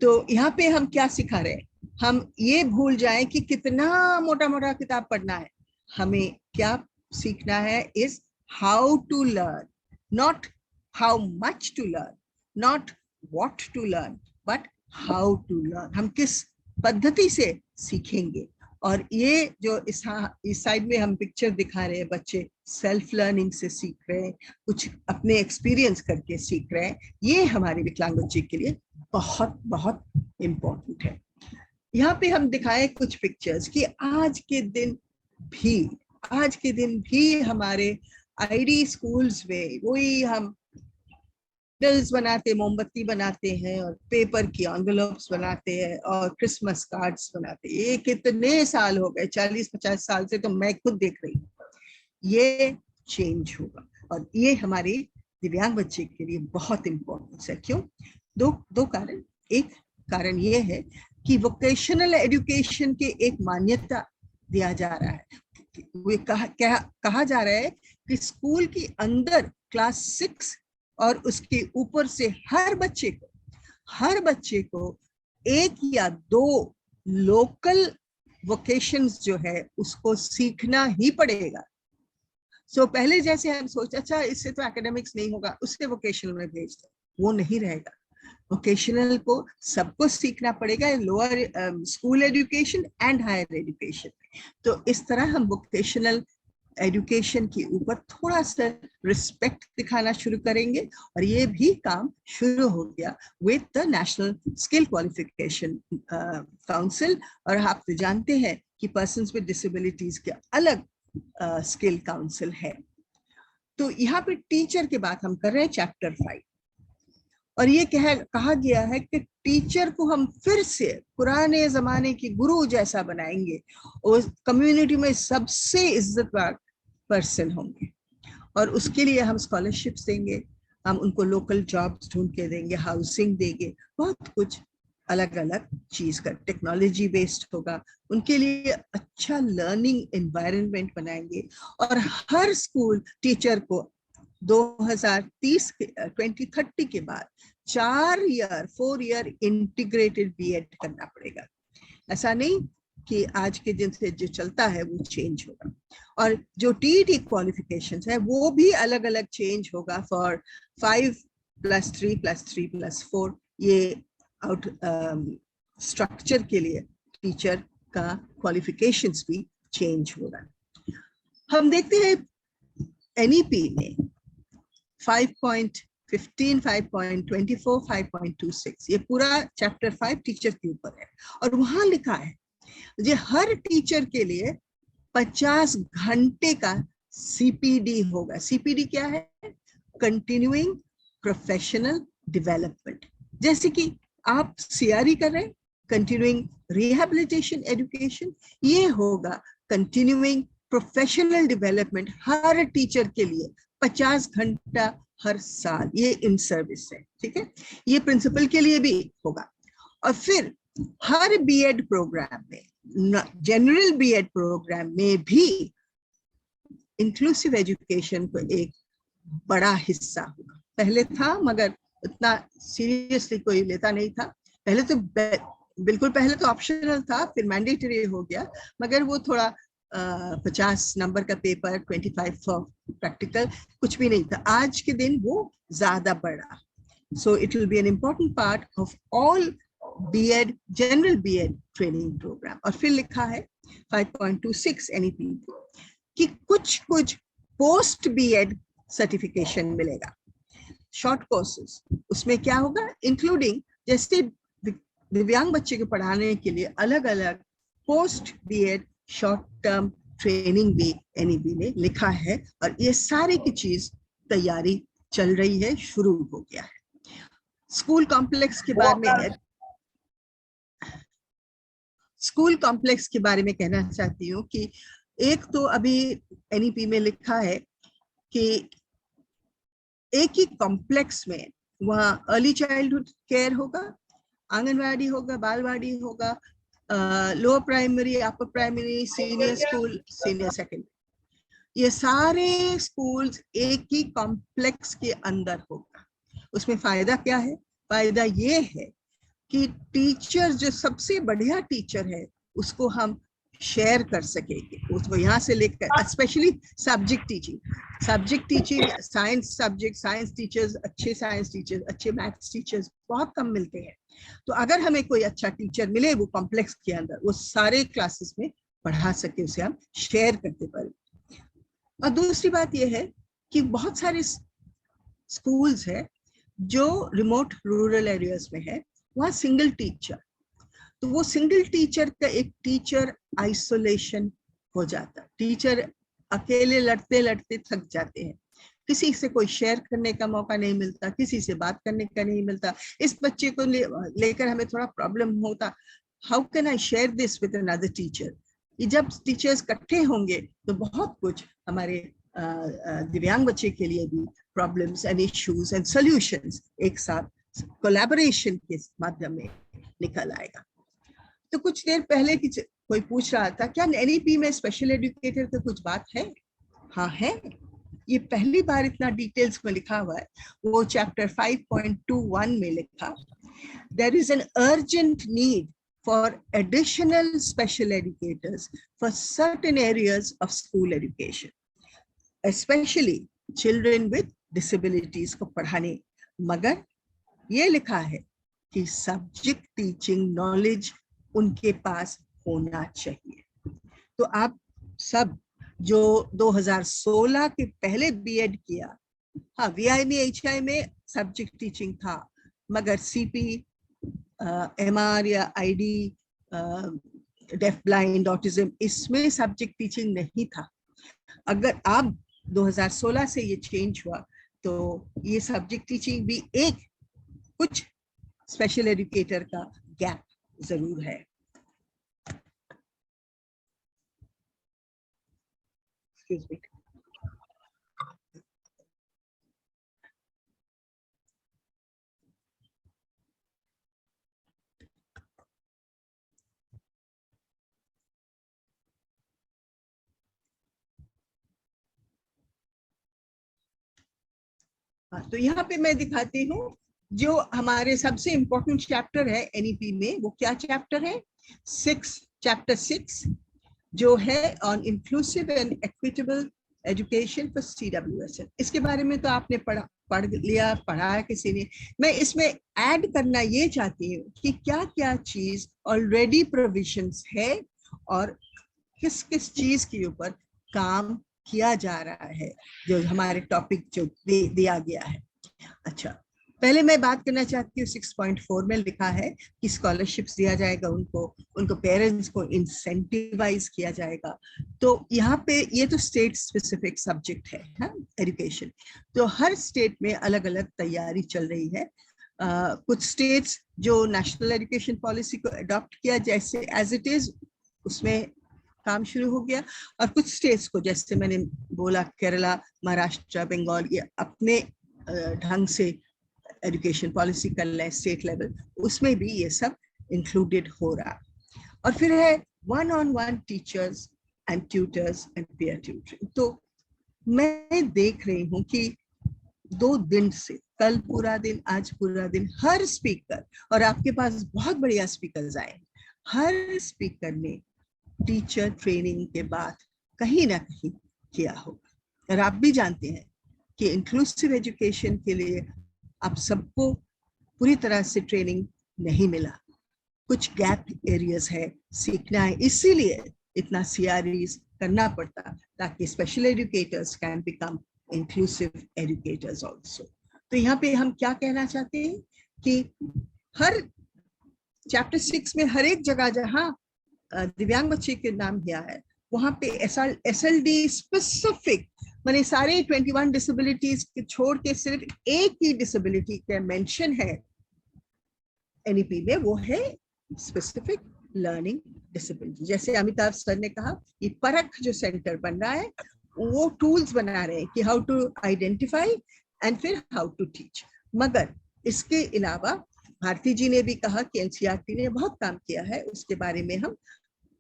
तो यहाँ पे हम क्या सिखा रहे हैं? हम ये भूल जाएं कि कितना मोटा मोटा किताब पढ़ना है। हमें क्या सीखना है is how to learn, not how much to learn, not what to learn, but how to learn. हम किस पद्धति से सीखेंगे। और ये जो इस साइड में हम पिक्चर दिखा रहे हैं, बच्चे सेल्फ लर्निंग से सीख रहे हैं, कुछ अपने एक्सपीरियंस करके सीख रहे हैं, ये हमारे विकलांग बच्चे के लिए बहुत बहुत इम्पोर्टेंट है। यहाँ पे हम दिखाए कुछ पिक्चर्स कि आज के दिन भी हमारे ID स्कूल्स में वही हम कैंडल्स बनाते, मोमबत्ती बनाते हैं, और पेपर की एनवेलप्स बनाते हैं, और क्रिसमस कार्ड्स बनाते हैं। ये कितने साल हो गए, 40-50 साल से तो मैं खुद देख रही हूँ। ये चेंज होगा, और ये हमारे दिव्यांग बच्चे के लिए बहुत इम्पोर्टेंट है। क्यों? दो कारण। एक कारण ये है कि वोकेशनल एजुकेशन के एक मान्यता दिया जा रहा है। वो कहा जा रहा है कि स्कूल के अंदर क्लास 6 और उसके ऊपर से हर बच्चे को 1 या 2 लोकल वोकेशंस जो है उसको सीखना ही पड़ेगा। सो पहले जैसे हम सोचते, अच्छा इससे तो एकेडमिक्स नहीं होगा, उससे वोकेशनल में भेज दो, वो नहीं रहेगा। वोकेशनल को सबको सीखना पड़ेगा, lower school education and higher education. तो इस तरह हम वोकेशनल एजुकेशन के ऊपर थोड़ा सा रिस्पेक्ट दिखाना शुरू करेंगे, और ये भी काम शुरू हो गया with the national skill qualification council. और आप तो जानते हैं कि पर्सन्स विद डिसेबिलिटीज के अलग स्किल काउंसिल है। तो यहाँ पे टीचर की बात हम कर रहे हैं चैप्टर 5, और ये कहा गया है कि टीचर को हम फिर से पुराने जमाने के गुरु जैसा बनाएंगे, और कम्युनिटी में सबसे इज्जतदार पर्सन होंगे, और उसके लिए हम स्कॉलरशिप्स देंगे, हम उनको लोकल जॉब्स ढूंढ के देंगे, हाउसिंग देंगे, बहुत कुछ अलग अलग चीज का टेक्नोलॉजी बेस्ड होगा। उनके लिए अच्छा लर्निंग एनवायरनमेंट बनाएंगे, और हर स्कूल टीचर को 2030 के बाद 4 ईयर इंटीग्रेटेड BEd करना पड़ेगा। ऐसा नहीं कि आज के दिन से जो चलता है वो चेंज होगा। और जो TET क्वालिफिकेशंस है वो भी अलग अलग चेंज होगा फॉर 5+3+3+4। ये आउट स्ट्रक्चर के लिए टीचर का क्वालिफिकेशंस भी चेंज होगा। हम देखते हैं NEP में 5.15, 5.24, 5.26, ये पूरा चैप्टर 5 टीचर के ऊपर है, और वहां लिखा है ये हर टीचर के लिए 50 घंटे का CPD होगा। CPD क्या है? Continuing professional development. जैसे कि आप CRE कर रहे हैं, कंटिन्यूइंग रिहेबिलिटेशन एजुकेशन, ये होगा कंटिन्यूइंग प्रोफेशनल डेवलपमेंट। हर टीचर के लिए 50 घंटा हर साल, ये इन सर्विस है, ठीक है। ये प्रिंसिपल के लिए भी होगा। और फिर हर बीएड प्रोग्राम में, जनरल बीएड प्रोग्राम में भी इंक्लूसिव एजुकेशन को एक बड़ा हिस्सा होगा। पहले था मगर उतना सीरियसली कोई लेता नहीं था। पहले तो बिल्कुल पहले तो ऑप्शनल था, फिर मैंडेटरी हो गया, मगर वो थोड़ा 50 नंबर का पेपर, 25 फॉर प्रैक्टिकल, कुछ भी नहीं था। आज के दिन वो ज्यादा बढ़ा। So it will be an important part of all BEd, general BEd training programme. और फिर लिखा है 5.26 NEP कि कुछ पोस्ट बीएड सर्टिफिकेशन मिलेगा, शॉर्ट कोर्सेज। उसमें क्या होगा, इंक्लूडिंग जैसे दिव्यांग बच्चे को पढ़ाने के लिए अलग अलग post BEd short term training भी NEP में लिखा है। और ये सारी की चीज तैयारी चल रही है, शुरू हो गया है। स्कूल कॉम्प्लेक्स के बारे में, स्कूल कॉम्प्लेक्स के बारे में कहना चाहती हूँ कि एक तो अभी NEP में लिखा है कि एक ही कॉम्प्लेक्स में वहाँ अर्ली चाइल्डहुड केयर होगा, आंगनवाड़ी होगा, बालवाड़ी होगा, lower primary, upper primary, senior school, senior secondary, ये सारे स्कूल्स एक ही कॉम्प्लेक्स के अंदर होगा। उसमें फायदा क्या है? फायदा ये है कि टीचर, जो सबसे बढ़िया टीचर है, उसको हम शेयर कर सकेंगे, उसको यहाँ से लेकर, specially subject teaching, science subject, science teachers, अच्छे साइंस टीचर्स, अच्छे मैथ्स टीचर्स बहुत कम मिलते हैं। तो अगर हमें कोई अच्छा टीचर मिले वो कॉम्प्लेक्स के अंदर, वो सारे क्लासेस में पढ़ा सके, उसे हम शेयर करते पड़े। और दूसरी बात यह है कि बहुत सारे स्कूल्स है जो रिमोट रूरल एरियाज में है, वहाँ सिंगल टीचर, तो वो सिंगल टीचर का एक टीचर आइसोलेशन हो जाता, टीचर अकेले लड़ते लड़ते थक जाते हैं, किसी से कोई शेयर करने का मौका नहीं मिलता, किसी से बात करने का नहीं मिलता। इस बच्चे को लेकर हमें थोड़ा प्रॉब्लम होता, how can I share this with another teacher. जब टीचर्स इकट्ठे होंगे तो बहुत कुछ हमारे दिव्यांग बच्चे के लिए भी problems and issues and solutions एक साथ कोलैबोरेशन के माध्यम में निकल आएगा। तो कुछ देर पहले कोई पूछ रहा था क्या NEP में स्पेशल एजुकेटर की कुछ बात है? हाँ है, ये पहली बार इतना डिटेल्स में लिखा हुआ है। वो चैप्टर 5.21 में लिखा, there is an urgent need for additional special educators for certain areas of school education, specially children with disabilities को पढ़ाने। मगर ये लिखा है कि सब्जेक्ट टीचिंग नॉलेज उनके पास होना चाहिए। तो आप सब जो 2016 के पहले बीएड किया, हाँ VI में HI में सब्जेक्ट टीचिंग था, मगर CP, MR या ID, डेफ ब्लाइंड, ऑटिज्म, इसमें सब्जेक्ट टीचिंग नहीं था। अगर आप 2016 से ये चेंज हुआ तो ये सब्जेक्ट टीचिंग भी एक कुछ स्पेशल एजुकेटर का गैप जरूर है। Excuse me. हाँ, तो यहाँ पे मैं दिखाती हूँ जो हमारे सबसे इम्पोर्टेंट चैप्टर है NEP में। वो क्या चैप्टर है? चैप्टर 6 जो है on inclusive and equitable education for CWSL। इसके बारे में तो आपने पढ़ा है किसी ने। मैं इसमें ऐड करना ये चाहती हूँ कि क्या क्या चीज ऑलरेडी प्रोविजंस है और किस किस चीज के ऊपर काम किया जा रहा है, जो हमारे टॉपिक जो दिया गया है। अच्छा, पहले मैं बात करना चाहती हूँ 6.4 में लिखा है कि स्कॉलरशिप्स दिया जाएगा उनको पेरेंट्स को इंसेंटिवाइज किया जाएगा। तो यहाँ पे ये तो स्टेट स्पेसिफिक सब्जेक्ट है एजुकेशन, तो हर स्टेट में अलग अलग तैयारी चल रही है। कुछ स्टेट्स जो नेशनल एजुकेशन पॉलिसी को अडॉप्ट किया जैसे एज इट इज, उसमें काम शुरू हो गया। और कुछ स्टेट्स को, जैसे मैंने बोला केरला, महाराष्ट्र, बंगाल, ये अपने ढंग से एजुकेशन पॉलिसी कर लें स्टेट लेवल, उसमें भी ये सब इंक्लूडेड हो रहा। और फिर है 1-on-1 teachers and tutors and peer tutoring. तो मैं देख रही हूँ कि 2 दिन से, कल पूरा दिन, आज पूरा दिन, हर स्पीकर, और आपके पास बहुत बढ़िया स्पीकर्स आए, हर स्पीकर ने टीचर ट्रेनिंग के बाद कहीं ना कहीं किया होगा। और आप भी जानते हैं कि इंक्लूसिव एजुकेशन के लिए आप सबको पूरी तरह से ट्रेनिंग नहीं मिला, कुछ गैप एरियाज है, सीखना है, इसीलिए इतना CREs करना पड़ता ताकि special educators can become inclusive educators also. तो यहाँ पे हम क्या कहना चाहते हैं कि हर चैप्टर 6 में हर एक जगह जहाँ दिव्यांग बच्चे के नाम दिया है, वहाँ पे SLD स्पेसिफिक, माने सारे 21 डिसेबिलिटीज के छोड़ के सिर्फ एक ही डिसेबिलिटी का मेंशन है NEP में, वो है स्पेसिफिक लर्निंग डिसेबिलिटी। जैसे अमिताभ सर ने कहा, ये परख जो सेंटर बन रहा है, वो टूल्स बना रहे हैं कि हाउ टू आइडेंटिफाई एंड फिर हाउ टू टीच। मगर इसके अलावा भारती जी ने भी कहा कि NCERT ने बहुत काम किया है, उसके बारे में हम,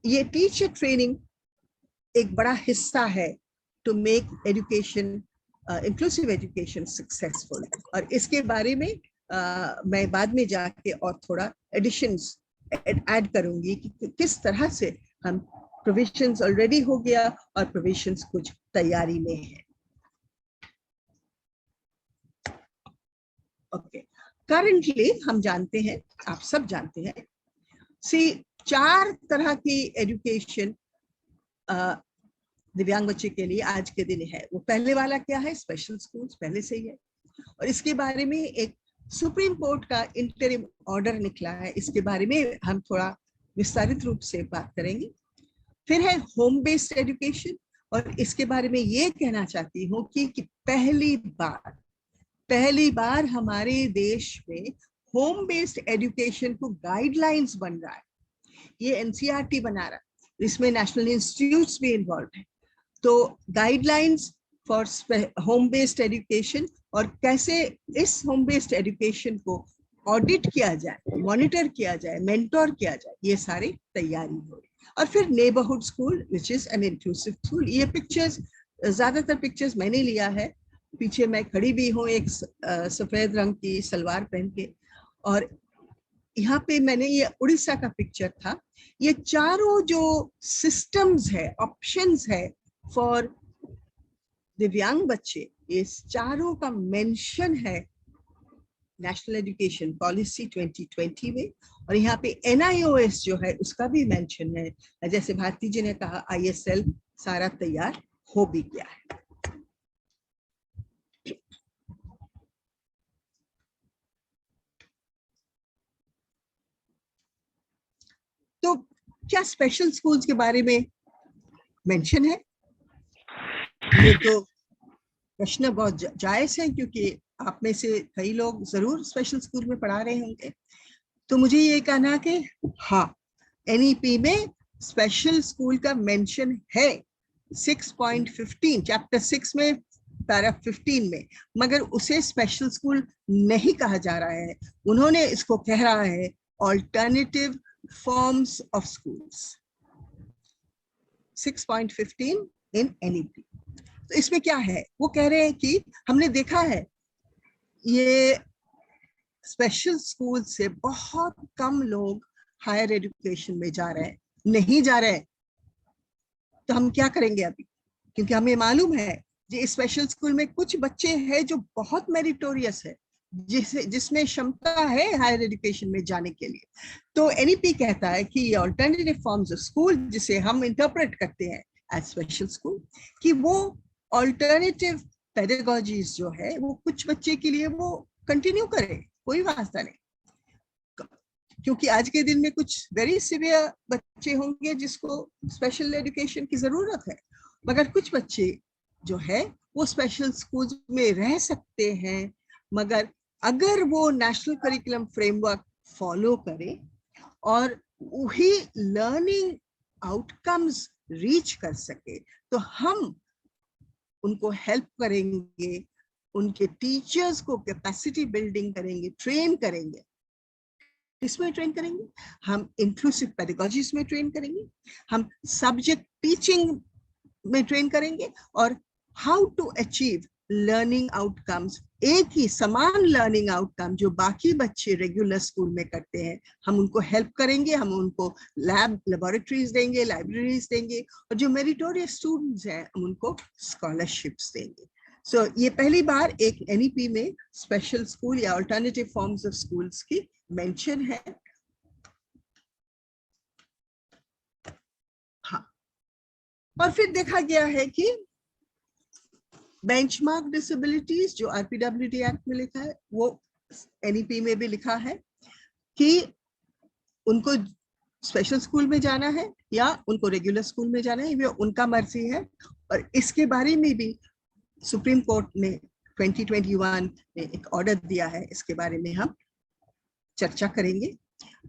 ये टीचर ट्रेनिंग एक बड़ा हिस्सा है to make education, inclusive education successful. और इसके बारे में मैं बाद में जाके और थोड़ा एडिशंस ऐड करूंगी कि किस तरह से हम, प्रोविजंस ऑलरेडी हो गया और प्रोविजंस कुछ तैयारी में है। ओके, करंटली हम जानते हैं, आप सब जानते हैं, 4 तरह की एजुकेशन दिव्यांग बच्चे के लिए आज के दिन है। वो पहले वाला क्या है, स्पेशल स्कूल्स पहले से ही है, और इसके बारे में एक सुप्रीम कोर्ट का इंटरिम ऑर्डर निकला है, इसके बारे में हम थोड़ा विस्तारित रूप से बात करेंगे। फिर है होम बेस्ड एजुकेशन, और इसके बारे में ये कहना चाहती हूँ कि पहली बार हमारे देश में होम बेस्ड एजुकेशन को गाइडलाइंस बन रहा है। ये NCERT बना रहा है, इसमें नेशनल इंस्टीट्यूट्स भी इन्वॉल्व है। तो guidelines for home based education, और कैसे इस होम बेस्ड एजुकेशन को ऑडिट किया जाए, मॉनिटर किया जाए, मेंटोर किया जाए, ये सारी तैयारी हो रही। और फिर neighbourhood school which is an inclusive school. ये पिक्चर्स, ज्यादातर पिक्चर्स मैंने लिया है, पीछे मैं खड़ी भी हूँ एक सफेद रंग की सलवार पहन के, और यहाँ पे मैंने, ये उड़ीसा का पिक्चर था। ये चारों जो सिस्टम्स है, ऑप्शंस है फॉर दिव्यांग बच्चे, ये चारों का मेंशन है नेशनल एजुकेशन पॉलिसी 2020 में, और यहाँ पे NIOS जो है उसका भी मेंशन है। जैसे भारती जी ने कहा, ISL सारा तैयार हो भी गया है। तो क्या स्पेशल स्कूल्स के बारे में मेंशन है? ये तो प्रश्न बहुत जायज है, क्योंकि आप में से कई लोग जरूर स्पेशल स्कूल में पढ़ा रहे होंगे। तो मुझे ये कहना कि हाँ, NEP में स्पेशल स्कूल का मेंशन है 6.15 चैप्टर 6 में पैरा 15 में, मगर उसे स्पेशल स्कूल नहीं कहा जा रहा है। उन्होंने इसको कह रहा है alternative forms of schools, 6.15 in NEP। तो इसमें क्या है, वो कह रहे हैं कि हमने देखा है ये स्पेशल स्कूल से बहुत कम लोग हायर एजुकेशन में जा रहे हैं, नहीं जा रहे हैं। तो हम क्या करेंगे अभी, क्योंकि हमें मालूम है कि स्पेशल स्कूल में कुछ बच्चे हैं जो बहुत मेरिटोरियस है, जिसमें क्षमता है हायर एजुकेशन में जाने के लिए। तो NEP कहता है कि ये ऑल्टरनेटिव फॉर्म्स ऑफ स्कूल, जिसे हम इंटरप्रेट करते हैं एज स्पेशल स्कूल, कि वो ऑल्टरनेटिव पेडागोजीज जो है वो कुछ बच्चे के लिए वो कंटिन्यू करे, कोई वास्ता नहीं। क्योंकि आज के दिन में कुछ वेरी सीवियर बच्चे होंगे जिसको स्पेशल एजुकेशन की जरूरत है, मगर कुछ बच्चे जो है वो स्पेशल स्कूल में रह सकते हैं, मगर अगर वो नेशनल करिकुलम फ्रेमवर्क फॉलो करे और वही लर्निंग आउटकम्स रीच कर सके, तो हम उनको हेल्प करेंगे उनके टीचर्स को कैपेसिटी बिल्डिंग करेंगे, ट्रेन करेंगे। किसमें ट्रेन करेंगे? हम इंक्लूसिव पेडागोजीज में ट्रेन करेंगे, हम सब्जेक्ट टीचिंग में ट्रेन करेंगे, और how to achieve learning outcomes, एक ही समान लर्निंग आउटकम जो बाकी बच्चे रेगुलर स्कूल में करते हैं, हम उनको हेल्प करेंगे, हम उनको लेबोरेटरीज देंगे, लाइब्रेरीज देंगे, और जो मेरिटोरियस स्टूडेंट्स हैं हम उनको स्कॉलरशिप्स देंगे। सो ये पहली बार एक एनईपी में स्पेशल स्कूल या अल्टरनेटिव फॉर्म्स ऑफ स्कूल्स की मेंशन है। हाँ, और फिर देखा गया है कि बेंचमार्क डिसेबिलिटीज जो आरपीडब्ल्यूडी एक्ट में लिखा है, वो एनईपी में भी लिखा है कि उनको स्पेशल स्कूल में जाना है या उनको रेगुलर स्कूल में जाना है, ये उनका मर्जी है। और इसके बारे में भी सुप्रीम कोर्ट ने 2021 में एक ऑर्डर दिया है, इसके बारे में हम चर्चा करेंगे।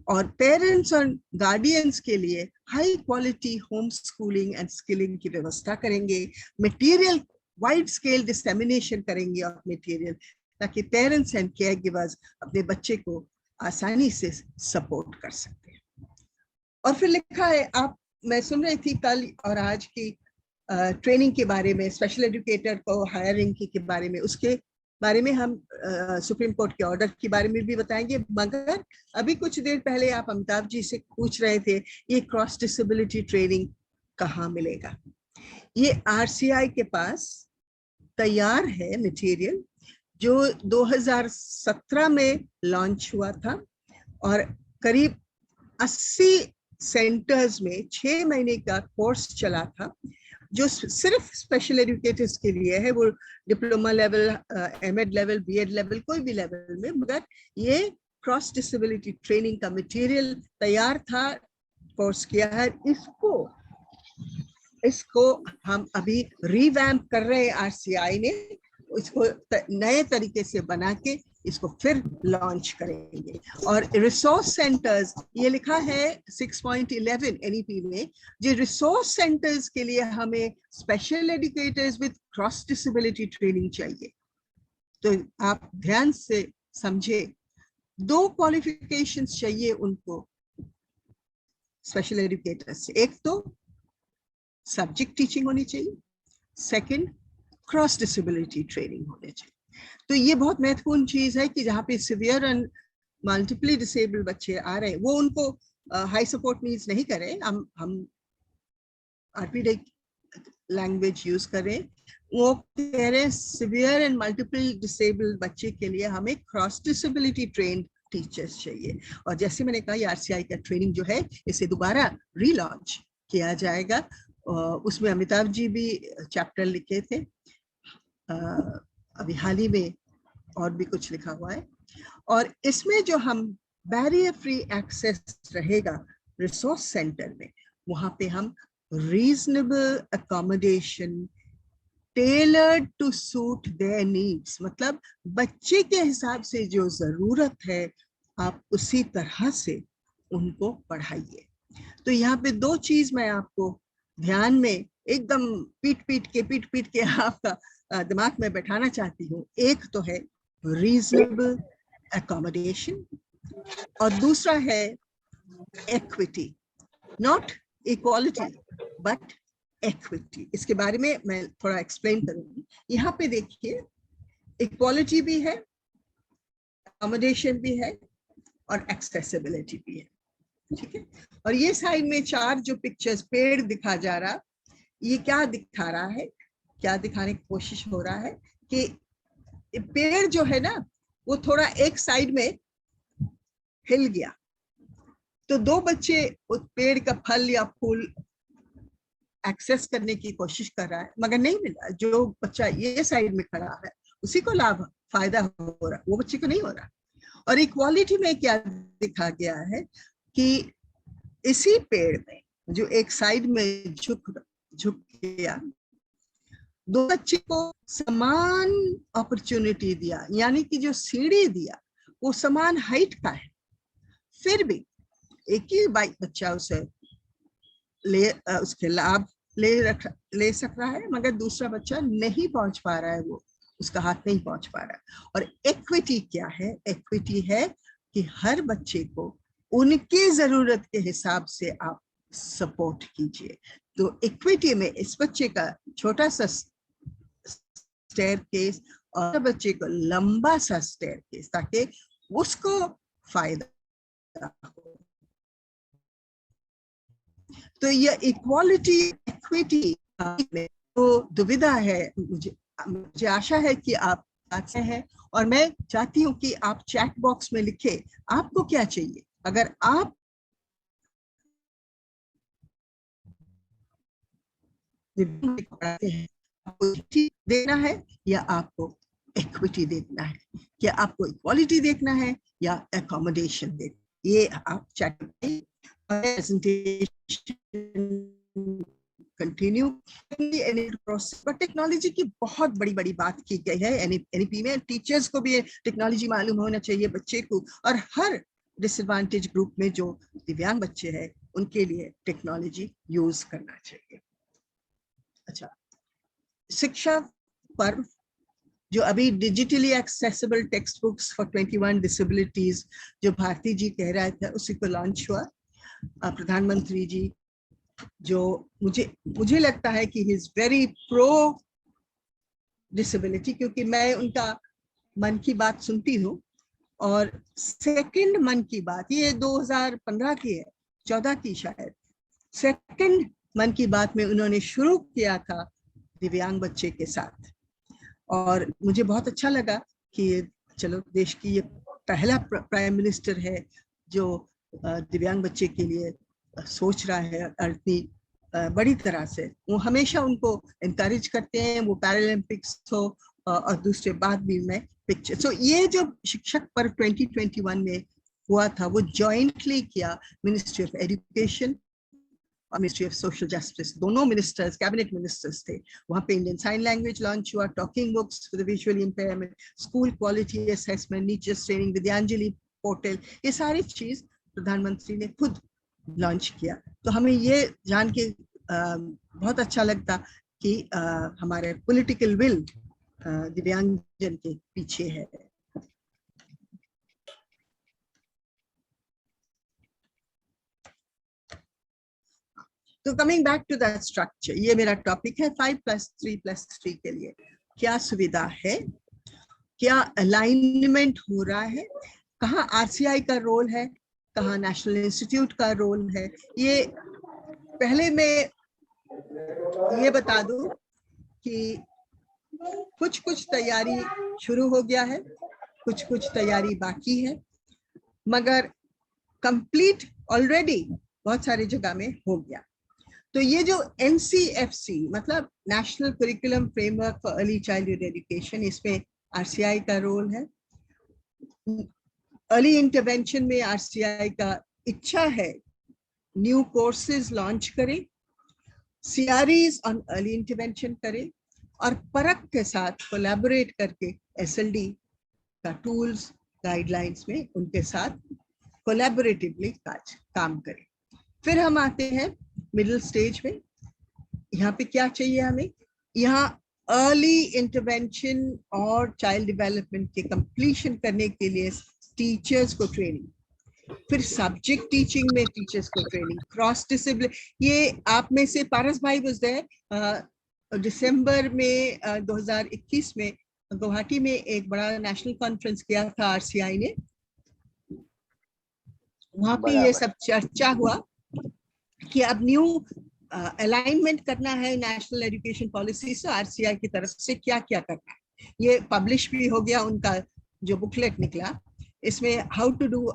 और पेरेंट्स और गार्डियंस के लिए high quality home schooling and skilling की व्यवस्था करेंगे, मटेरियल वाइड स्केल डिसेमिनेशन करेंगे ऑफ मटेरियल, ताकि पेरेंट्स एंड केयर गिवर्स अपने बच्चे को आसानी से सपोर्ट कर सकते हैं। और फिर लिखा है, आप मैं सुन रही थी कल और आज की ट्रेनिंग के बारे में, स्पेशल एजुकेटर को हायरिंग के बारे में, उसके बारे में हम सुप्रीम कोर्ट के ऑर्डर के बारे में भी बताएंगे। मगर अभी कुछ देर पहले आप अमिताभ जी से पूछ रहे थे ये क्रॉस डिसेबिलिटी ट्रेनिंग कहाँ मिलेगा। ये आरसीआई के पास तैयार है मटेरियल, जो 2017 में लॉन्च हुआ था, और करीब 80 सेंटर्स में 6 महीने का कोर्स चला था, जो सिर्फ स्पेशल एजुकेटर्स के लिए है। वो diploma level, MEd level, BEd level, कोई भी लेवल में, मगर ये क्रॉस डिसेबिलिटी ट्रेनिंग का मटेरियल तैयार था, कोर्स किया है। इसको हम अभी रिवैम्प कर रहे हैं, आरसीआई ने इसको नए तरीके से बना के इसको फिर लॉन्च करेंगे। और रिसोर्स सेंटर्स, ये लिखा है 6.11 एनईपी में, जो रिसोर्स सेंटर्स के लिए हमें special educators with cross disability training चाहिए। तो आप ध्यान से समझे, 2 क्वालिफिकेशंस चाहिए उनको स्पेशल एजुकेटर्स से। एक तो सब्जेक्ट टीचिंग होनी चाहिए, सेकंड क्रॉस डिसेबिलिटी ट्रेनिंग होनी चाहिए। तो ये बहुत महत्वपूर्ण चीज है कि जहाँ पे सिवियर एंड मल्टीपली डिसेबल्ड बच्चे आ रहे हैं, वो उनको हाई सपोर्ट नीड्स नहीं करें, हम आरपीडी लैंग्वेज यूज करें। वो कह रहे हैं सिवियर एंड मल्टीपल डिसेबल्ड बच्चे के लिए हमें क्रॉस डिसेबिलिटी ट्रेन्ड टीचर्स चाहिए। और जैसे मैंने कहा, आरसीआई का ट्रेनिंग जो है, इसे दोबारा रीलॉन्च किया जाएगा। उसमें अमिताभ जी भी चैप्टर लिखे थे, अभी हाल ही में और भी कुछ लिखा हुआ है। और इसमें जो हम बैरियर फ्री एक्सेस रहेगा रिसोर्स सेंटर में, वहां पे हम reasonable accommodation tailored to suit their needs, मतलब बच्चे के हिसाब से जो जरूरत है आप उसी तरह से उनको पढ़ाइए। तो यहाँ पे 2 चीज मैं आपको ध्यान में एकदम पीट पीट के आपका दिमाग में बैठाना चाहती हूँ। एक तो है रीजनेबल अकोमोडेशन, और दूसरा है equity, not equality but equity. इसके बारे में मैं थोड़ा एक्सप्लेन करूंगी। यहाँ पे देखिए, इक्वालिटी भी है, अकोमोडेशन भी है, और एक्सेसिबिलिटी भी है, ठीक है। और ये साइड में 4 जो पिक्चर्स पेड़ दिखा जा रहा, ये क्या दिखा रहा है, क्या दिखाने की कोशिश हो रहा है कि पेड़ जो है ना, वो थोड़ा एक साइड में हिल गया, तो 2 बच्चे उस पेड़ का फल या फूल एक्सेस करने की कोशिश कर रहा है, मगर नहीं मिला। जो बच्चा ये साइड में खड़ा है उसी को लाभ फायदा हो रहा, वो बच्चे को नहीं हो रहा। और इक्वालिटी में क्या दिखा गया है कि इसी पेड़ में जो एक साइड में झुक गया, 2 बच्चे को समान अपॉर्चुनिटी दिया, यानी कि जो सीढ़ी दिया वो समान हाइट का है, फिर भी एक ही बच्चा उसे उसके लाभ ले सक रहा है, मगर दूसरा बच्चा नहीं पहुंच पा रहा है वो उसका हाथ नहीं पहुंच पा रहा। और इक्विटी क्या है? इक्विटी है कि हर बच्चे को उनकी जरूरत के हिसाब से आप सपोर्ट कीजिए। तो इक्विटी में इस बच्चे का छोटा सा स्टेयरकेस और बच्चे को लंबा सा स्टेयरकेस, ताकि उसको फायदा हो। तो ये इक्वालिटी इक्विटी में तो दुविधा है। मुझे आशा है कि आप अच्छे हैं, और मैं चाहती हूं कि आप चैट बॉक्स में लिखे आपको क्या चाहिए। अगर आप आपको देना है या आपको इक्विटी देखना है, क्या आपको इक्वालिटी देखना है या एकोमोडेशन देखना, ये आप चेक कंटिन्यू। पर टेक्नोलॉजी की बहुत बड़ी बड़ी बात की गई है एनईपी में। टीचर्स को भी टेक्नोलॉजी मालूम होना चाहिए, बच्चे को, और हर डिसएडवांटेज ग्रुप में जो दिव्यांग बच्चे हैं उनके लिए टेक्नोलॉजी यूज करना चाहिए। अच्छा, शिक्षा पर्व जो अभी digitally accessible text books for 21 disabilities जो भारती जी कह रहा था, उसी को लॉन्च हुआ। प्रधानमंत्री जी जो मुझे लगता है कि he is very pro disability, क्योंकि मैं उनका मन की बात सुनती हूँ। और सेकंड मन की बात, ये 2015 की है, 14 की शायद, सेकंड मन की बात में उन्होंने शुरू किया था दिव्यांग बच्चे के साथ। और मुझे बहुत अच्छा लगा कि चलो देश की ये पहला प्राइम मिनिस्टर है जो दिव्यांग बच्चे के लिए सोच रहा है इतनी बड़ी तरह से। वो हमेशा उनको एनकरेज करते हैं, वो पैरालंपिक्स हो और दूसरे बाद भी में पिक्चर। सो ये जो शिक्षक पर्व 2021 में हुआ था, वो जॉइंटली किया मिनिस्ट्री ऑफ एजुकेशन और मिनिस्ट्री ऑफ सोशल जस्टिस, दोनों मिनिस्टर्स, कैबिनेट मिनिस्टर्स थे। वहाँ पे इंडियन साइन लैंग्वेज लॉन्च हुआ, talking books for the visually impairment, school quality assessment, teachers training, Vidyanjali portal, ये सारी चीज प्रधानमंत्री ने खुद लॉन्च किया। तो हमें ये जान के बहुत अच्छा लगता कि हमारे पॉलिटिकल विल दिव्यांगजन के पीछे है। तो coming back to the structure, ये मेरा टॉपिक है 5+3+3 के लिए क्या सुविधा है, क्या अलाइनमेंट हो रहा है, कहाँ आरसीआई का रोल है, कहाँ नेशनल इंस्टीट्यूट का रोल है। ये पहले मैं ये बता दूं कि कुछ तैयारी शुरू हो गया है, कुछ तैयारी बाकी है, मगर कंप्लीट ऑलरेडी बहुत सारी जगह में हो गया। तो ये जो NCFC मतलब national curriculum framework for early childhood education, इसमें आरसीआई का रोल है। अर्ली इंटरवेंशन में आरसीआई का इच्छा है न्यू कोर्सेज लॉन्च करे, CREs ऑन अर्ली इंटरवेंशन करे, और परख के साथ कोलैबोरेट करके SLD का टूल्स गाइडलाइंस में उनके साथ कोलैबोरेटिवली काम करे। फिर हम आते हैं मिडिल स्टेज में। यहाँ पे क्या चाहिए हमें? यहाँ अर्ली इंटरवेंशन और चाइल्ड डेवलपमेंट के कंप्लीशन करने के लिए टीचर्स को ट्रेनिंग, फिर सब्जेक्ट टीचिंग में टीचर्स को ट्रेनिंग, क्रॉस डिसिप्लिन। ये आप में से पारस भाई वाज देयर दिसंबर में 2021 में गुवाहाटी में एक बड़ा नेशनल कॉन्फ्रेंस किया था आरसीआई ने, वहां पे ये सब चर्चा हुआ कि अब न्यू अलाइनमेंट करना है नेशनल एजुकेशन पॉलिसी से, आरसीआई की तरफ से क्या क्या करना है। ये पब्लिश भी हो गया, उनका जो बुकलेट निकला, इसमें how to do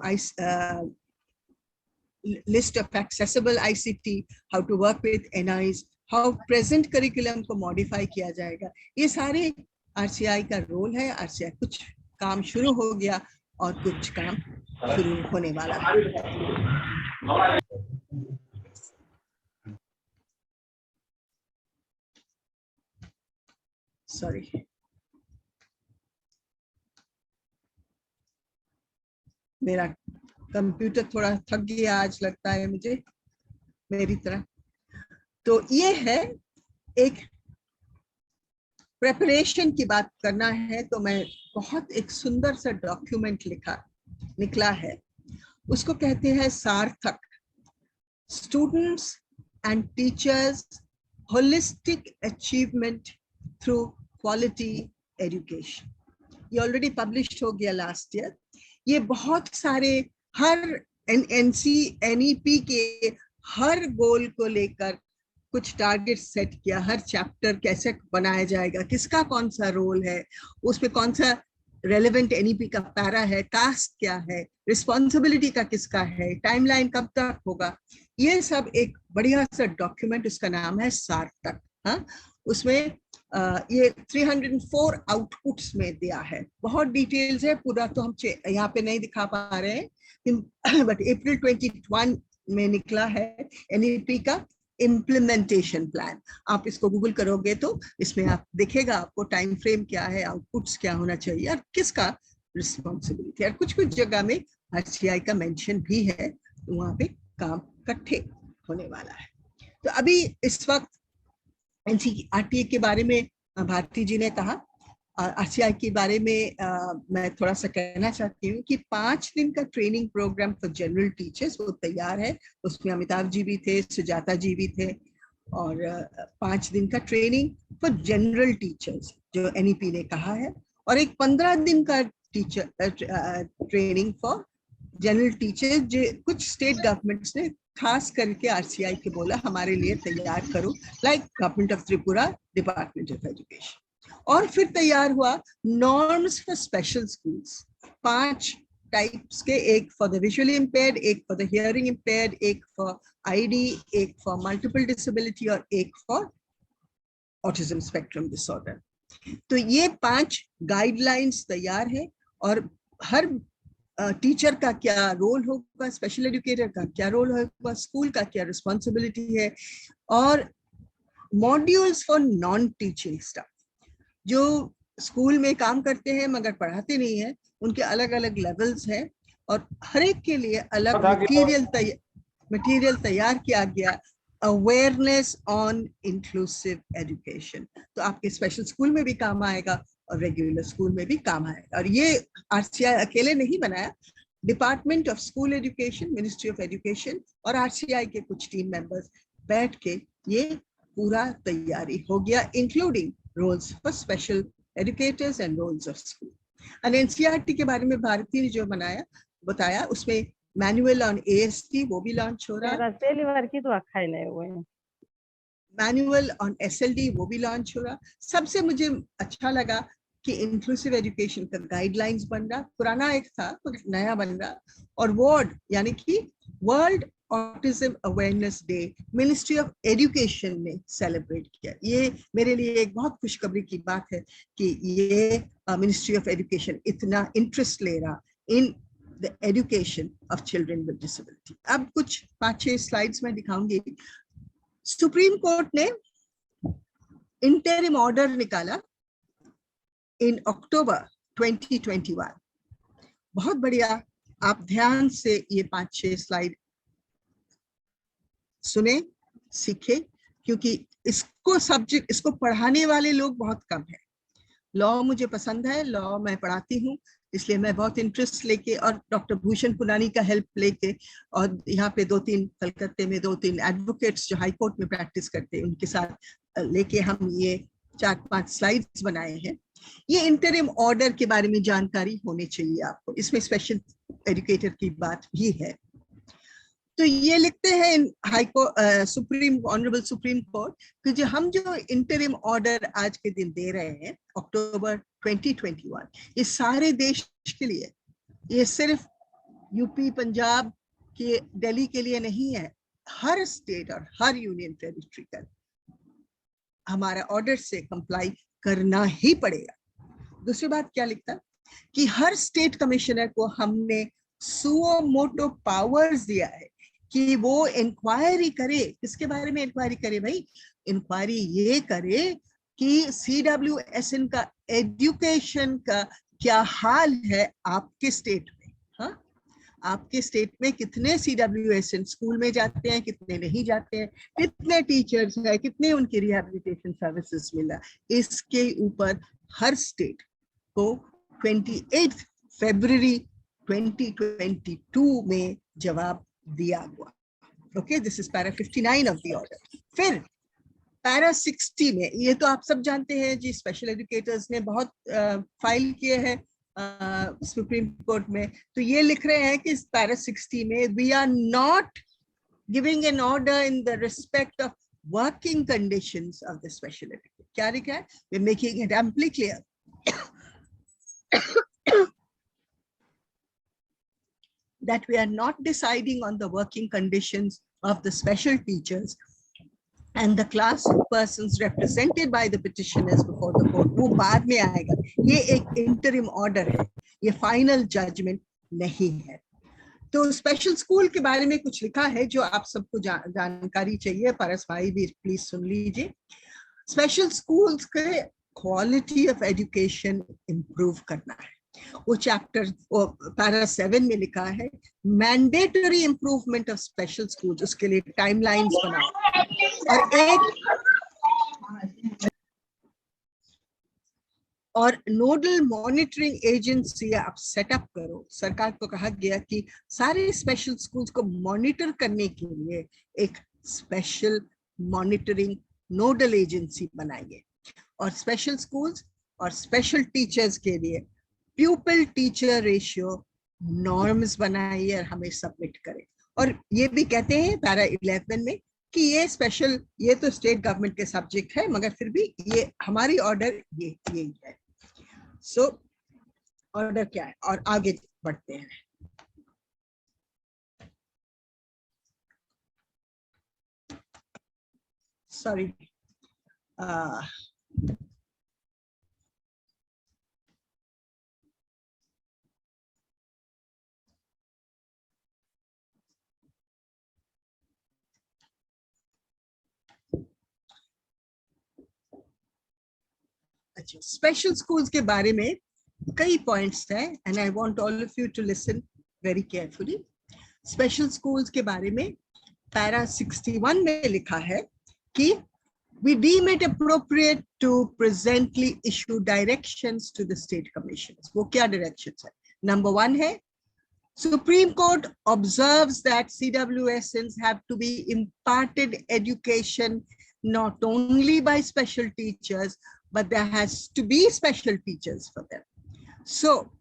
list of accessible ICT, how to work with NIs, how present curriculum को मॉडिफाई किया जाएगा। ये सारे आरसीआई का रोल है। आरसीआई कुछ काम शुरू हो गया और कुछ काम शुरू होने वाला है। सॉरी, मेरा कंप्यूटर थोड़ा थक गया आज, लगता है मुझे, मेरी तरह। तो ये है एक प्रेपरेशन की बात करना है तो मैं बहुत एक सुंदर सा डॉक्यूमेंट निकला है, उसको कहते हैं सार्थक, students and teachers holistic achievement through quality education. ये ऑलरेडी पब्लिश हो गया लास्ट ईयर। ये बहुत सारे हर NEP के हर गोल को लेकर कुछ टारगेट सेट किया, हर चैप्टर कैसे बनाया जाएगा, किसका कौन सा रोल है, उसमें कौन सा रेलेवेंट NEP का पैरा है, टास्क क्या है, रिस्पॉन्सिबिलिटी का किसका है, टाइमलाइन कब तक होगा, ये सब एक बढ़िया सा डॉक्यूमेंट, उसका नाम है सार्थक। हाँ, उसमें ये 304 आउटपुट्स में दिया है, बहुत डिटेल्स है, पूरा तो हम यहाँ पे नहीं दिखा पा रहे हैं, बट अप्रैल 21 में निकला है NEP का इम्प्लीमेंटेशन प्लान। आप इसको गूगल करोगे तो इसमें आप देखेगा आपको टाइम फ्रेम क्या है, आउटपुट्स क्या होना चाहिए और किसका रिस्पॉन्सिबिलिटी है। कुछ कुछ जगह में RCI का मेंशन भी है, तो वहां पे काम इकट्ठे होने वाला है। तो अभी इस वक्त NCERT के बारे में भारती जी ने कहा, RCI के बारे में मैं थोड़ा सा कहना चाहती हूँ कि 5 दिन का training programme for general teachers वो तैयार है। उसमें अमिताभ जी भी थे, सुजाता जी भी थे, और 5 दिन का ट्रेनिंग फॉर जनरल टीचर्स जो NEP ने कहा है, और एक 15 दिन का teacher training for general teachers जो कुछ स्टेट गवर्नमेंट्स ने खास करके RCI के बोला हमारे लिए तैयार करो, like government of Tripura, department of education. और फिर तैयार हुआ norms for special schools, 5 types के, एक फॉर द विजुअली इम्पेयर्ड, एक फॉर द हियरिंग इम्पेयर्ड, एक फॉर ID, एक फॉर मल्टीपल डिसेबिलिटी और एक फॉर ऑटिज्म स्पेक्ट्रम डिसऑर्डर। तो ये 5 गाइडलाइंस तैयार है, और हर टीचर का क्या रोल होगा, स्पेशल एजुकेटर का क्या रोल होगा, स्कूल का क्या रिस्पॉन्सिबिलिटी है, और modules for non teaching staff जो स्कूल में काम करते हैं मगर पढ़ाते नहीं है, उनके अलग अलग लेवल्स हैं, और हर एक के लिए अलग मटेरियल तैयार किया गया, अवेयरनेस ऑन इंक्लूसिव एजुकेशन। तो आपके स्पेशल स्कूल में भी काम आएगा और रेगुलर स्कूल में भी काम आएगा। और ये RCI अकेले नहीं बनाया, department of school education, ministry of education और RCI के कुछ टीम मेंबर्स बैठ के ये पूरा तैयारी हो गया, including roles for special educators and roles of school. और NCERT के बारे में भारती ने जो बताया, उसमें मैनुअल ऑन AST वो भी लॉन्च हो रहा है, मैनुअल ऑन SLD वो भी लॉन्च हो रहा। सबसे मुझे अच्छा लगा कि इंक्लूसिव एजुकेशन का गाइडलाइंस बन रहा, पुराना एक था मगर नया बन रहा, और वर्ड यानी कि world autism awareness day ministry of education ने सेलिब्रेट किया। ये मेरे लिए एक बहुत खुशखबरी की बात है कि ये मिनिस्ट्री ऑफ एजुकेशन इतना इंटरेस्ट ले रहा in the education of children with disability. अब कुछ 5-6 स्लाइड्स में दिखाऊंगी। सुप्रीम कोर्ट ने इंटरिम ऑर्डर निकाला इन अक्टूबर 2021। बहुत बढ़िया, आप ध्यान से ये 5-6 स्लाइड सुने, सीखे, क्योंकि इसको पढ़ाने वाले लोग बहुत कम हैं। लॉ मुझे पसंद है, लॉ मैं पढ़ाती हूँ, इसलिए मैं बहुत इंटरेस्ट लेके और डॉक्टर भूषण पुनानी का हेल्प लेके, और यहाँ पे 2-3 कलकत्ते में 2-3 एडवोकेट्स जो हाई कोर्ट में प्रैक्टिस करते हैं उनके साथ लेके हम ये 4-5 स्लाइड्स बनाए हैं। ये इंटरिम ऑर्डर के बारे में जानकारी होनी चाहिए आपको, इसमें स्पेशल एजुकेटर की बात भी है। तो ये लिखते हैं high court, honourable supreme court कि जो हम जो इंटरिम ऑर्डर आज के दिन दे रहे हैं अक्टूबर 2021, ये सारे देश के लिए, ये सिर्फ यूपी, पंजाब के, दिल्ली के लिए नहीं है, हर स्टेट और हर यूनियन टेरिटरी का हमारा ऑर्डर से कंप्लाई करना ही पड़ेगा। दूसरी बात क्या लिखता कि हर स्टेट कमिश्नर को हमने सुओ मोटो पावर्स दिया है कि वो इंक्वायरी करे। किसके बारे में इंक्वायरी करे भाई? इंक्वायरी ये करे कि CWSN का एजुकेशन का क्या हाल है आपके स्टेट में। हाँ, आपके स्टेट में कितने CWSN स्कूल में जाते हैं, कितने नहीं जाते हैं, कितने टीचर्स हैं, कितने उनकी रिहैबिलिटेशन सर्विसेज मिला, इसके ऊपर हर स्टेट को 28 फरवरी 2022 में जवाब दिया हुआ। Okay, this is para 59 of the order. फिर पैरा 60 में, ये तो आप सब जानते हैं जी, स्पेशल एजुकेटर्स ने बहुत फाइल किए हैं सुप्रीम कोर्ट में, तो ये लिख रहे हैं कि पैरा 60 में we are not giving an order in the respect of working conditions of the special educator. क्या लिखा है? We are making it amply clear that we are not deciding on the working conditions of the special teachers and the class of persons represented by the petitioners before the court. वो बाद में आएगा, ये एक interim order है, ये final judgment नहीं है। तो स्पेशल स्कूल के बारे में कुछ लिखा है जो आप सबको जानकारी चाहिए। पारस भाई भी प्लीज सुन लीजिए। स्पेशल स्कूल्स के क्वालिटी ऑफ एजुकेशन इंप्रूव करना है। वो चैप्टर पैरा 7 में लिखा है mandatory improvement of special schools, उसके लिए टाइमलाइंस बनाओ और नोडल मॉनिटरिंग एजेंसी आप सेटअप करो। सरकार को कहा गया कि सारे स्पेशल स्कूल्स को मॉनिटर करने के लिए एक स्पेशल मॉनिटरिंग नोडल एजेंसी बनाइए और स्पेशल स्कूल्स और स्पेशल टीचर्स के लिए प्यूपल टीचर रेशियो नॉर्म्स बनाइए और हमें सबमिट करें। और ये भी कहते हैं पैरा 11 में कि ये स्पेशल, ये तो स्टेट गवर्नमेंट के सब्जेक्ट है, मगर फिर भी ये हमारी ऑर्डर यही है। सो ऑर्डर क्या है और आगे बढ़ते हैं। सॉरी, अच्छा, स्पेशल स्कूल्स के बारे में कई पॉइंट्स हैं and I want all of you to listen very carefully. Special schools के बारे में पैरा 61 में लिखा है कि we deem it appropriate to presently issue directions to the state commissions. वो क्या directions है? Number 1 है, Supreme Court observes that CWSNs have to be imparted education not only by special teachers, but there has to be special teachers for them. So,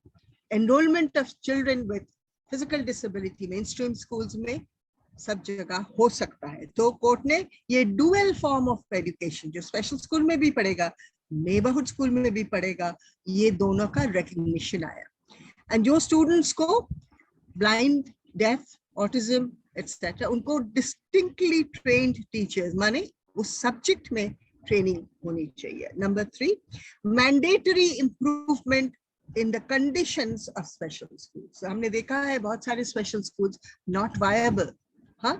enrollment of children with physical disability mainstream schools में सब जगह हो सकता है। तो court ने ये dual form of education, जो स्पेशल स्कूल में भी पढ़ेगा, नेबरहुड स्कूल में भी पढ़ेगा, ये दोनों का रिकग्निशन आया। एंड जो स्टूडेंट्स को ब्लाइंड, डेफ, ऑटिज्म एटसेट्रा, उनको डिस्टिंक्टली ट्रेन्ड टीचर्स, माने उस सब्जेक्ट में ट्रेनिंग होनी चाहिए। Number 3, mandatory improvement in the conditions of special schools. हमने देखा है बहुत सारे स्पेशल स्कूल्स not viable, हाँ,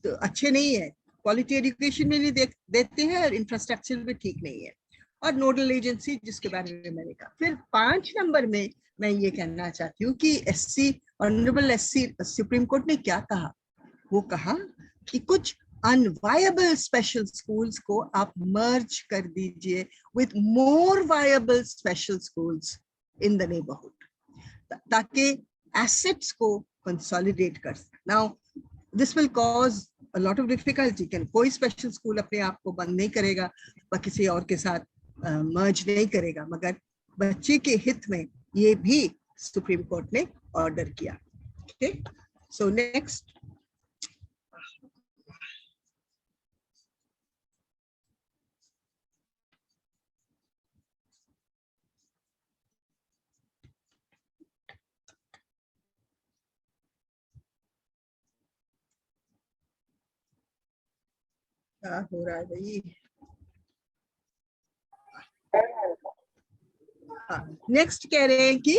तो अच्छे नहीं है, क्वालिटी एजुकेशन में नहीं देते हैं और इंफ्रास्ट्रक्चर भी ठीक नहीं है। और नोडल एजेंसी जिसके बारे में मैंने कहा। फिर 5 नंबर में मैं ये कहना चाहती हूँ कि ऑनरेबल एससी सुप्रीम कोर्ट ने क्या कहा, वो कहा कि कुछ अनवायबल स्पेशल स्कूल्स को आप मर्ज कर दीजिए with more viable special schools in the neighborhood, ताकि assets को consolidate कर सकें। Now, this will cause a lot of difficulty. कोई special school अपने आप को बंद नहीं करेगा व किसी और के साथ merge नहीं करेगा, मगर बच्चे के हित में ये भी सुप्रीम कोर्ट ने ऑर्डर किया। Okay, so next. क्या हो रहा है भाई? नेक्स्ट कह रहे हैं कि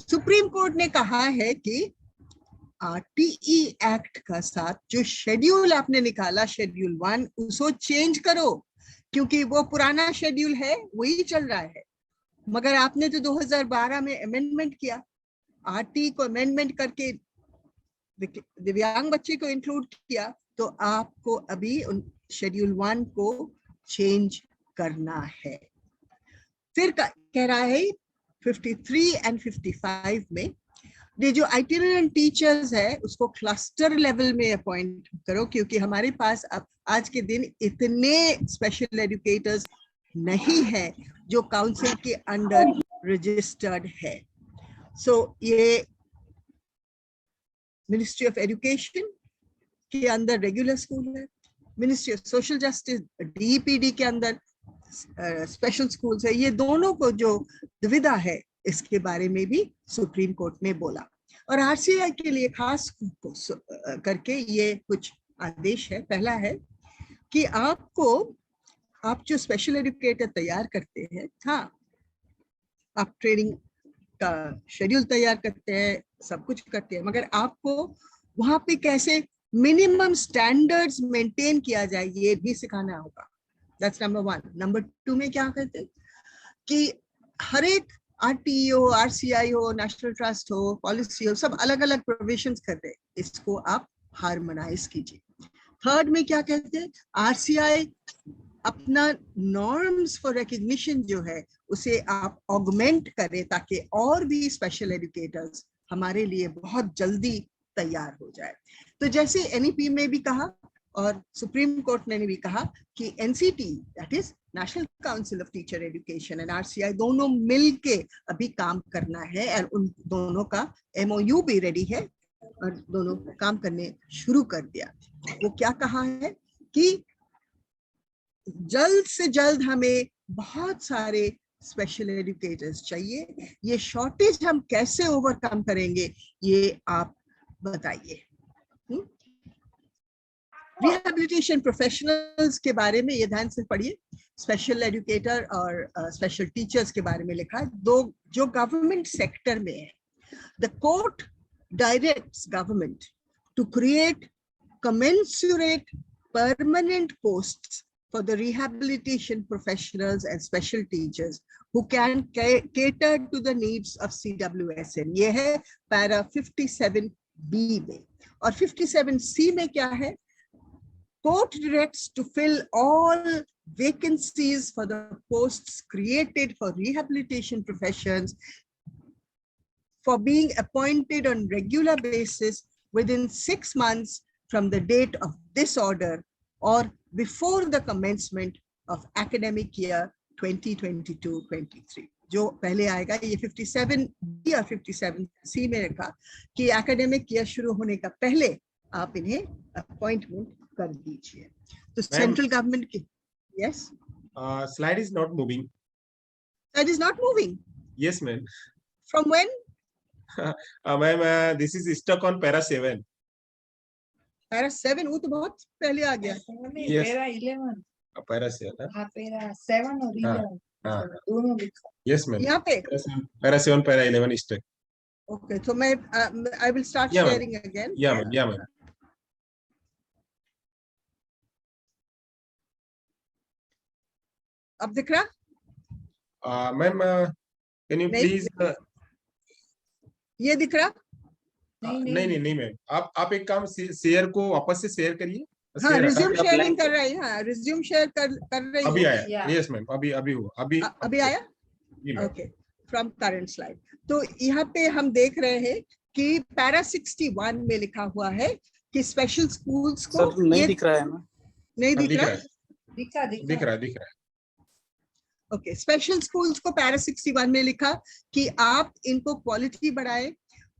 सुप्रीम कोर्ट ने कहा है कि आरटीई एक्ट का साथ जो शेड्यूल आपने निकाला, शेड्यूल 1, उसको चेंज करो, क्योंकि वो पुराना शेड्यूल है, वही चल रहा है। मगर आपने तो 2012 में अमेंडमेंट किया, आरटीई को अमेंडमेंट करके दिव्यांग बच्चे को इंक्लूड किया, तो आपको अभी शेड्यूल 1 को चेंज करना है। फिर कह रहा है 53 एंड 55 में ये जो आइटिनरेंट टीचर्स है उसको क्लस्टर लेवल में अपॉइंट करो, क्योंकि हमारे पास अब आज के दिन इतने स्पेशल एजुकेटर्स नहीं है जो काउंसिल के अंडर रजिस्टर्ड है। सो ये मिनिस्ट्री ऑफ एजुकेशन के अंदर रेगुलर स्कूल है, ministry of social justice DEPD के अंदर स्पेशल स्कूल्स है। ये दोनों को जो दुविधा है इसके बारे में भी सुप्रीम कोर्ट ने बोला, और RCI के लिए खास करके ये कुछ आदेश है। पहला है कि आप जो स्पेशल एजुकेटर तैयार करते हैं, हाँ आप ट्रेनिंग का शेड्यूल तैयार करते हैं, सब कुछ करते हैं, मगर आपको वहां पे कैसे मिनिमम स्टैंडर्ड्स मेंटेन किया जाए ये भी सिखाना होगा। That's number 1। नंबर 2 में क्या करते हैं कि हर एक RTE हो, RCI हो, नेशनल ट्रस्ट हो, पॉलिसी हो, सब अलग अलग प्रोविजंस कर रहे हैं, इसको आप हार्मोनाइज कीजिए। थर्ड में क्या कहते हैं, RCI अपना नॉर्म्स फॉर रिकग्निशन जो है उसे आप ऑगमेंट करें ताकि और भी स्पेशल एजुकेटर्स हमारे लिए बहुत जल्दी तैयार हो जाए। तो जैसे NEP में भी कहा और सुप्रीम कोर्ट ने भी कहा कि NCT that is national council of teacher education and RCI दोनों मिलके अभी काम करना है, और उन दोनों का MOU भी रेडी है और दोनों काम करने शुरू कर दिया। वो क्या कहा है कि जल्द से जल्द हमें बहुत सारे स्पेशल एजुकेटर्स चाहिए, ये शॉर्टेज हम कैसे ओवरकम करेंगे ये आप बताइए। रिहैबिलिटेशन प्रोफेशनल्स के बारे में ये ध्यान से पढ़िए, स्पेशल एजुकेटर और स्पेशल टीचर्स के बारे में लिखा है। दो जो गवर्नमेंट सेक्टर में है, the court directs government to create commensurate permanent posts for the rehabilitation professionals and special teachers who can cater to the needs of CWSM। ये है पैरा 57B में। और 57C में क्या है, court directs to fill all vacancies for the posts created for rehabilitation professions for being appointed on regular basis within 6 months from the date of this order or before the commencement of academic year 2022-23। जो पहले आएगा ये 57B और 57C में रखा कि academic year शुरू होने का पहले आप इन्हें अपॉइंटमेंट कर दीजिए। तो सेंट्रल गवर्नमेंट की yes slide is not moving. That is not moving. Yes ma'am. From when? Ma'am, this is stuck on para 7. Para 7 वो तो बहुत पहले आ गया। Yes. पैरा 11। para 7 हाँ पैरा 7 और 11 दोनों लिखा। Yes ma'am. यहाँ पे para 7 para 11 stuck. Okay, so मैं I will start Yeah, sharing again. Yeah ma'am. Yeah ma'am. अब दिख रहा? Ma'am, can you नहीं, please ये दिख रहा? नहीं मैम, आप एक काम शेयर को वापस से शेयर करिए। हाँ, रिज्यूम शेयरिंग कर रही है। हाँ, रिज्यूम शेयर कर रही है। अभी आया। यस मैम, अभी हुआ। अभी आया? Okay, from current slide. तो यहाँ पे हम देख रहे हैं कि पैरा 61 में लिखा हुआ है कि स्पेशल स्कूल्स को सर नहीं दिख रहा है ना? नहीं दिख रहा? दिख रहा है। ओके, स्पेशल स्कूल्स को पैरा 61 में लिखा कि आप इनको क्वालिटी बढ़ाए,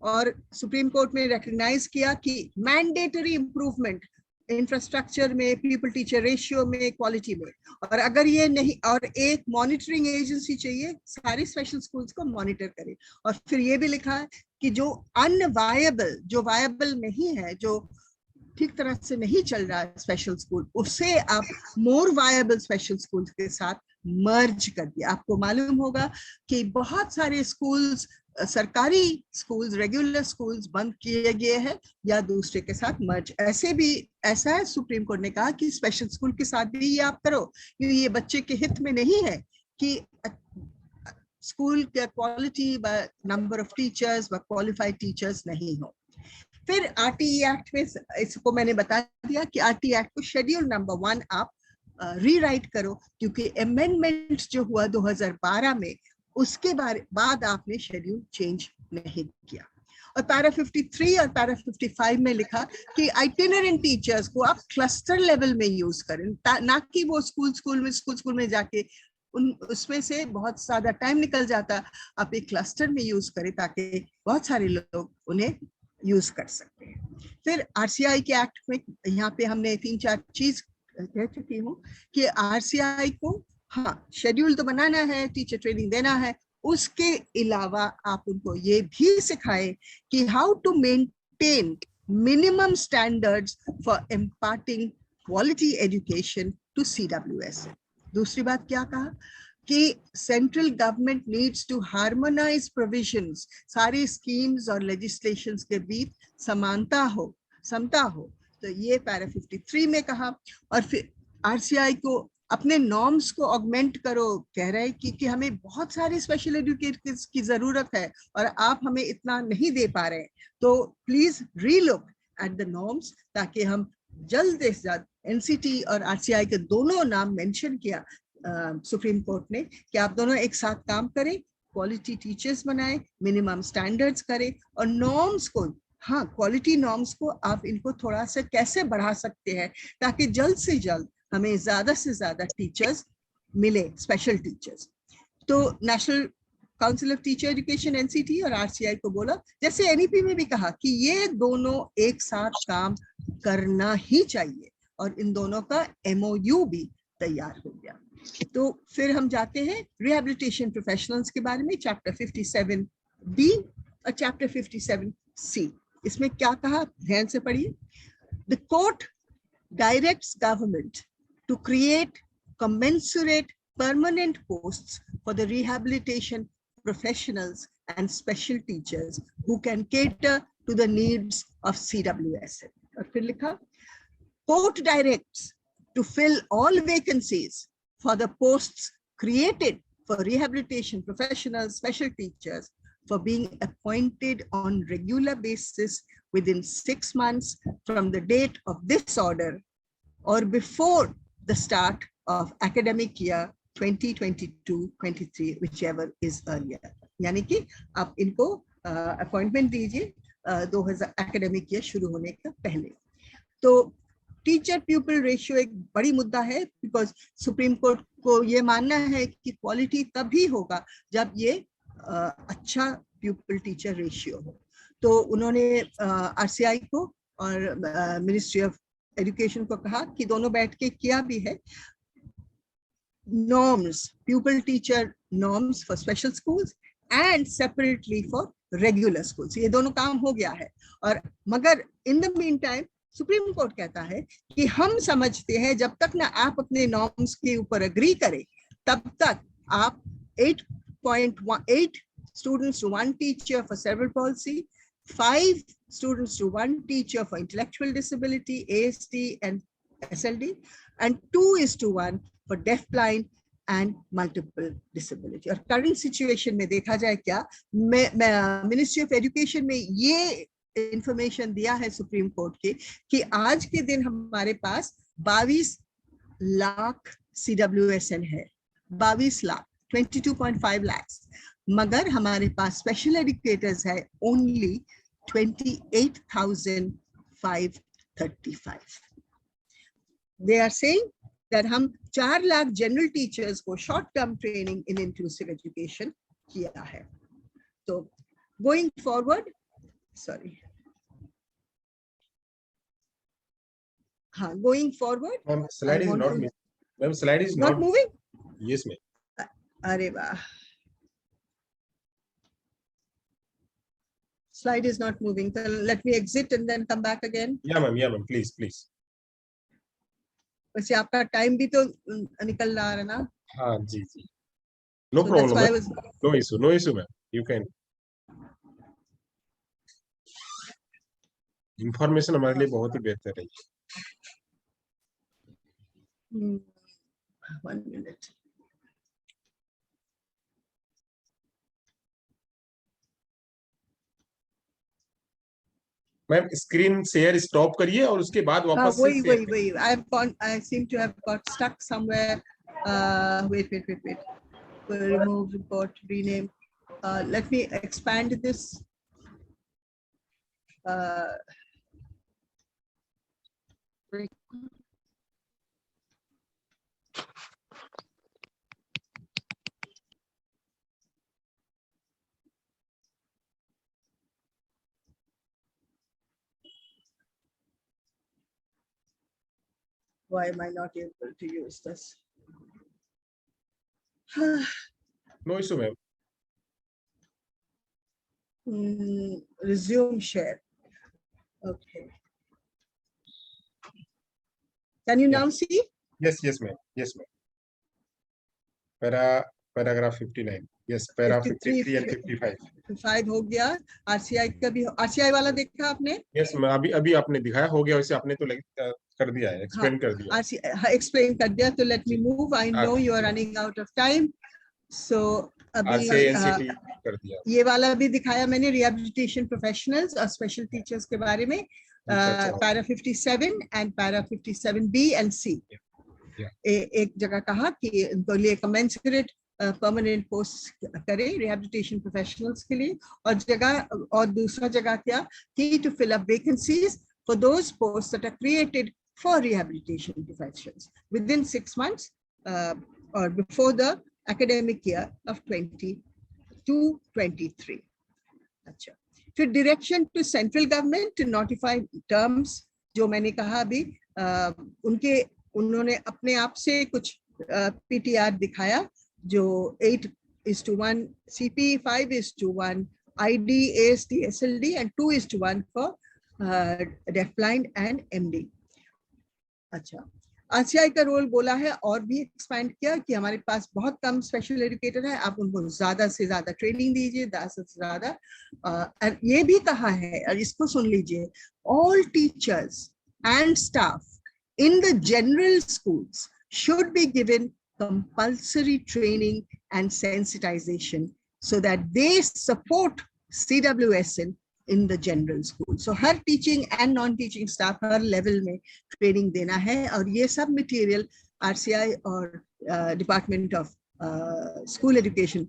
और सुप्रीम कोर्ट ने रिकॉग्नाइज किया कि मैंडेटरी इंप्रूवमेंट इंफ्रास्ट्रक्चर में, पीपल टीचर रेशियो में, क्वालिटी में, और अगर ये नहीं, और एक मॉनिटरिंग एजेंसी चाहिए सारे स्पेशल स्कूल्स को मॉनिटर करे। और फिर ये भी लिखा है कि जो अनवायबल, जो वायबल नहीं है, जो ठीक तरह से नहीं चल रहा है स्पेशल स्कूल, उसे आप मोर वायबल स्पेशल स्कूल के साथ मर्ज कर दिया। आपको मालूम होगा कि बहुत सारे स्कूल्स, सरकारी स्कूल्स, रेगुलर स्कूल्स बंद किए गए हैं या दूसरे के साथ मर्ज। ऐसा है, सुप्रीम कोर्ट ने कहा कि स्पेशल स्कूल के साथ भी ये आप करो, क्योंकि ये बच्चे के हित में नहीं है कि स्कूल का क्वालिटी व नंबर ऑफ टीचर्स व क्वालिफाइड टीचर्स नहीं हो। फिर आरटीई एक्ट में, इसको मैंने बता दिया कि आरटीई एक्ट को शेड्यूल नंबर 1 आप रीराइट करो, क्योंकि अमेंडमेंट जो हुआ 2012 में, उसके बाद आपने शेड्यूल चेंज नहीं किया। और पैरा 53 और पैरा 55 में लिखा कि आइटिनरेंट टीचर्स को आप क्लस्टर लेवल में यूज करें, ना कि वो स्कूल में जाके उसमें से बहुत ज्यादा टाइम निकल जाता, आप एक क्लस्टर में यूज करें ताकि बहुत सारे लोग उन्हें यूज कर सकते हैं। फिर आरसीआई के एक्ट में यहाँ पे हमने 3-4 चीज कह चुकी हूँ कि आरसीआई को, हाँ, शेड्यूल तो बनाना है, टीचर ट्रेनिंग देना है, उसके अलावा आप उनको ये भी सिखाएं कि how to maintain minimum standards for imparting quality education to CWS। दूसरी बात क्या कहा कि central government needs to harmonise provisions, सारी स्कीम्स और लेजिस्लेशंस के बीच समानता हो, समता हो, तो ये पैरा 53 में कहा। और फिर आरसीआई को अपने नॉर्म्स को ऑगमेंट करो, कह रहे हैं कि हमें बहुत सारे स्पेशल एजुकेटर्स की जरूरत है और आप हमें इतना नहीं दे पा रहे, तो please relook at the norms, ताकि हम जल्द से जल्द, एनसीटी और आरसीआई के दोनों नाम मेंशन किया सुप्रीम कोर्ट ने कि आप दोनों एक साथ काम करें, क्वालिटी टीचर्स बनाएं, मिनिमम स्टैंडर्ड्स करें, और नॉर्म्स को, हाँ, क्वालिटी नॉर्म्स को आप इनको थोड़ा सा कैसे बढ़ा सकते हैं ताकि जल्द से जल्द हमें ज्यादा से ज्यादा टीचर्स मिले, स्पेशल टीचर्स। तो national council of teacher education NCT और आरसीआई को बोला, जैसे एनईपी में भी कहा, कि ये दोनों एक साथ काम करना ही चाहिए, और इन दोनों का एमओयू भी तैयार हो गया। तो फिर हम जाते हैं रिहैबिलिटेशन प्रोफेशनल्स के बारे में, चैप्टर 57B और चैप्टर 57C। इसमें क्या कहा, ध्यान से पढ़िए। The court directs government to create commensurate permanent posts for the rehabilitation professionals and special teachers who can cater to the needs of CWSN. और फिर लिखा, court directs to fill all vacancies for the posts created for rehabilitation professionals, special teachers, for being appointed on regular basis within 6 months from the date of this order or before the start of academic year 2022-23, whichever is earlier. यानी कि आप इनको appointment दीजिए 2000 academic year शुरू होने का पहले। तो टीचर प्यूपिल रेशियो एक बड़ी मुद्दा है, बिकॉज सुप्रीम कोर्ट को ये मानना है कि क्वालिटी तभी होगा जब ये अच्छा प्यूपिल टीचर रेशियो हो। तो उन्होंने आरसीआई को और मिनिस्ट्री ऑफ एजुकेशन को कहा कि दोनों बैठ के किया भी है, norms, प्यूपिल teacher norms for special schools and separately for regular schools, ये दोनों काम हो गया है। और मगर in the mean time supreme court कहता है कि हम समझते हैं जब तक ना आप अपने नॉर्म्स के ऊपर एग्री करें, तब तक आप 8.8 students to 1 teacher for cerebral palsy, 5 students to 1 teacher for intellectual disability, ASD and SLD, and 2:1 for deaf, blind and multiple disability. और current situation में देखा जाए क्या, मिनिस्ट्री ऑफ एजुकेशन में ये इंफॉर्मेशन दिया है सुप्रीम कोर्ट के कि आज के दिन हमारे पास 22 लाख CWSN है, 22 लाख, 22.5 lakhs, मगर हमारे पास स्पेशल एजुकेटर्स है only 28,535. They are saying that हम 4 लाख जनरल टीचर्स को short term training in inclusive education किया है। तो गोइंग फॉरवर्ड, sorry, हाँ, going forward, slide is not moving. Ma'am, slide is not moving. Yes, ma'am. अरे वाह, slide is not moving. So let me exit and then come back again. Yeah, ma'am, please, please. वैसे आपका time भी तो निकल रहा है ना? हाँ जी जी, no So problem, that's why I was... no issue, ma'am, you can. Information हमारे लिए बहुत ही बेहतर है। 1 minute. Ma'am screen share stop करिए और उसके बाद वापस से शेयर करिए। I seem to have got stuck somewhere. Wait. Remove, report, rename. Let me expand this. Why am I not able to use this? No issue ma'am. Resume share. Okay. Can you now see? Yes ma'am. Paragraph 59, yes para 53 and 55 हो गया। RCI का भी, RCI वाला देखा आपने? Yes ma'am, अभी आपने दिखाया, हो गया वैसे, आपने तो कर दिया है, एक्सप्लेन कर दिया। एक्सप्लेन कर दिया, तो let me move. I know you are running out of time, so अभी एनसीटी कर दिया। ये वाला भी दिखाया मैंने, रिहैबिलिटेशन प्रोफेशनल्स और स्पेशल टीचर्स के बारे में, para 57 and para 57B and C। एक जगह कहा कि उनको लिए कमेंसरेट परमानेंट पोस्ट करें रिहैबिलिटेशन प्रोफेशनल्स के लिए, और दूसरा जगह क्या कि to fill up vacancies for those post that are created for rehabilitation professionals within 6 months और before the academic year of 22-23. अच्छा, फिर direction to central government to notify terms, जो मैंने कहा अभी, उन्होंने अपने आप से कुछ पीटीआर दिखाया, जो 8:1 CP, 5:1 ID, ASD, SLD and 2:1 for deafblind and MD। अच्छा, आरसीआई का रोल बोला है और भी एक्सपैंड किया कि हमारे पास बहुत कम स्पेशल एजुकेटर है, आप उनको ज्यादा से ज्यादा ट्रेनिंग दीजिए, ज्यादा से ज्यादा। ये भी कहा है, और इसको सुन लीजिए, all teachers and staff in the general schools should be given compulsory training and sensitization so that they support CWSN in the general school. So her teaching and non-teaching staff her level में training देना है, और ये सब material RCI और Department of School Education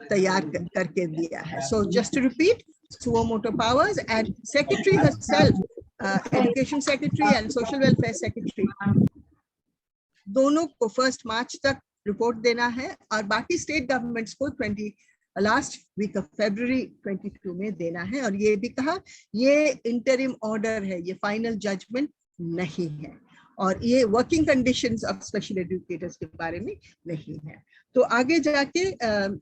तैयार करके दिया है। So just to repeat, Suomoto Powers and Secretary herself, Education Secretary and Social Welfare Secretary, दोनों को 1 March तक रिपोर्ट देना है, और बाकी स्टेट गवर्नमेंट्स को लास्ट वीक ऑफ February 22 में देना है। और ये भी कहा ये इंटरिम ऑर्डर है, ये फाइनल जजमेंट नहीं है, और ये working conditions of special educators के बारे में नहीं है। तो आगे जाके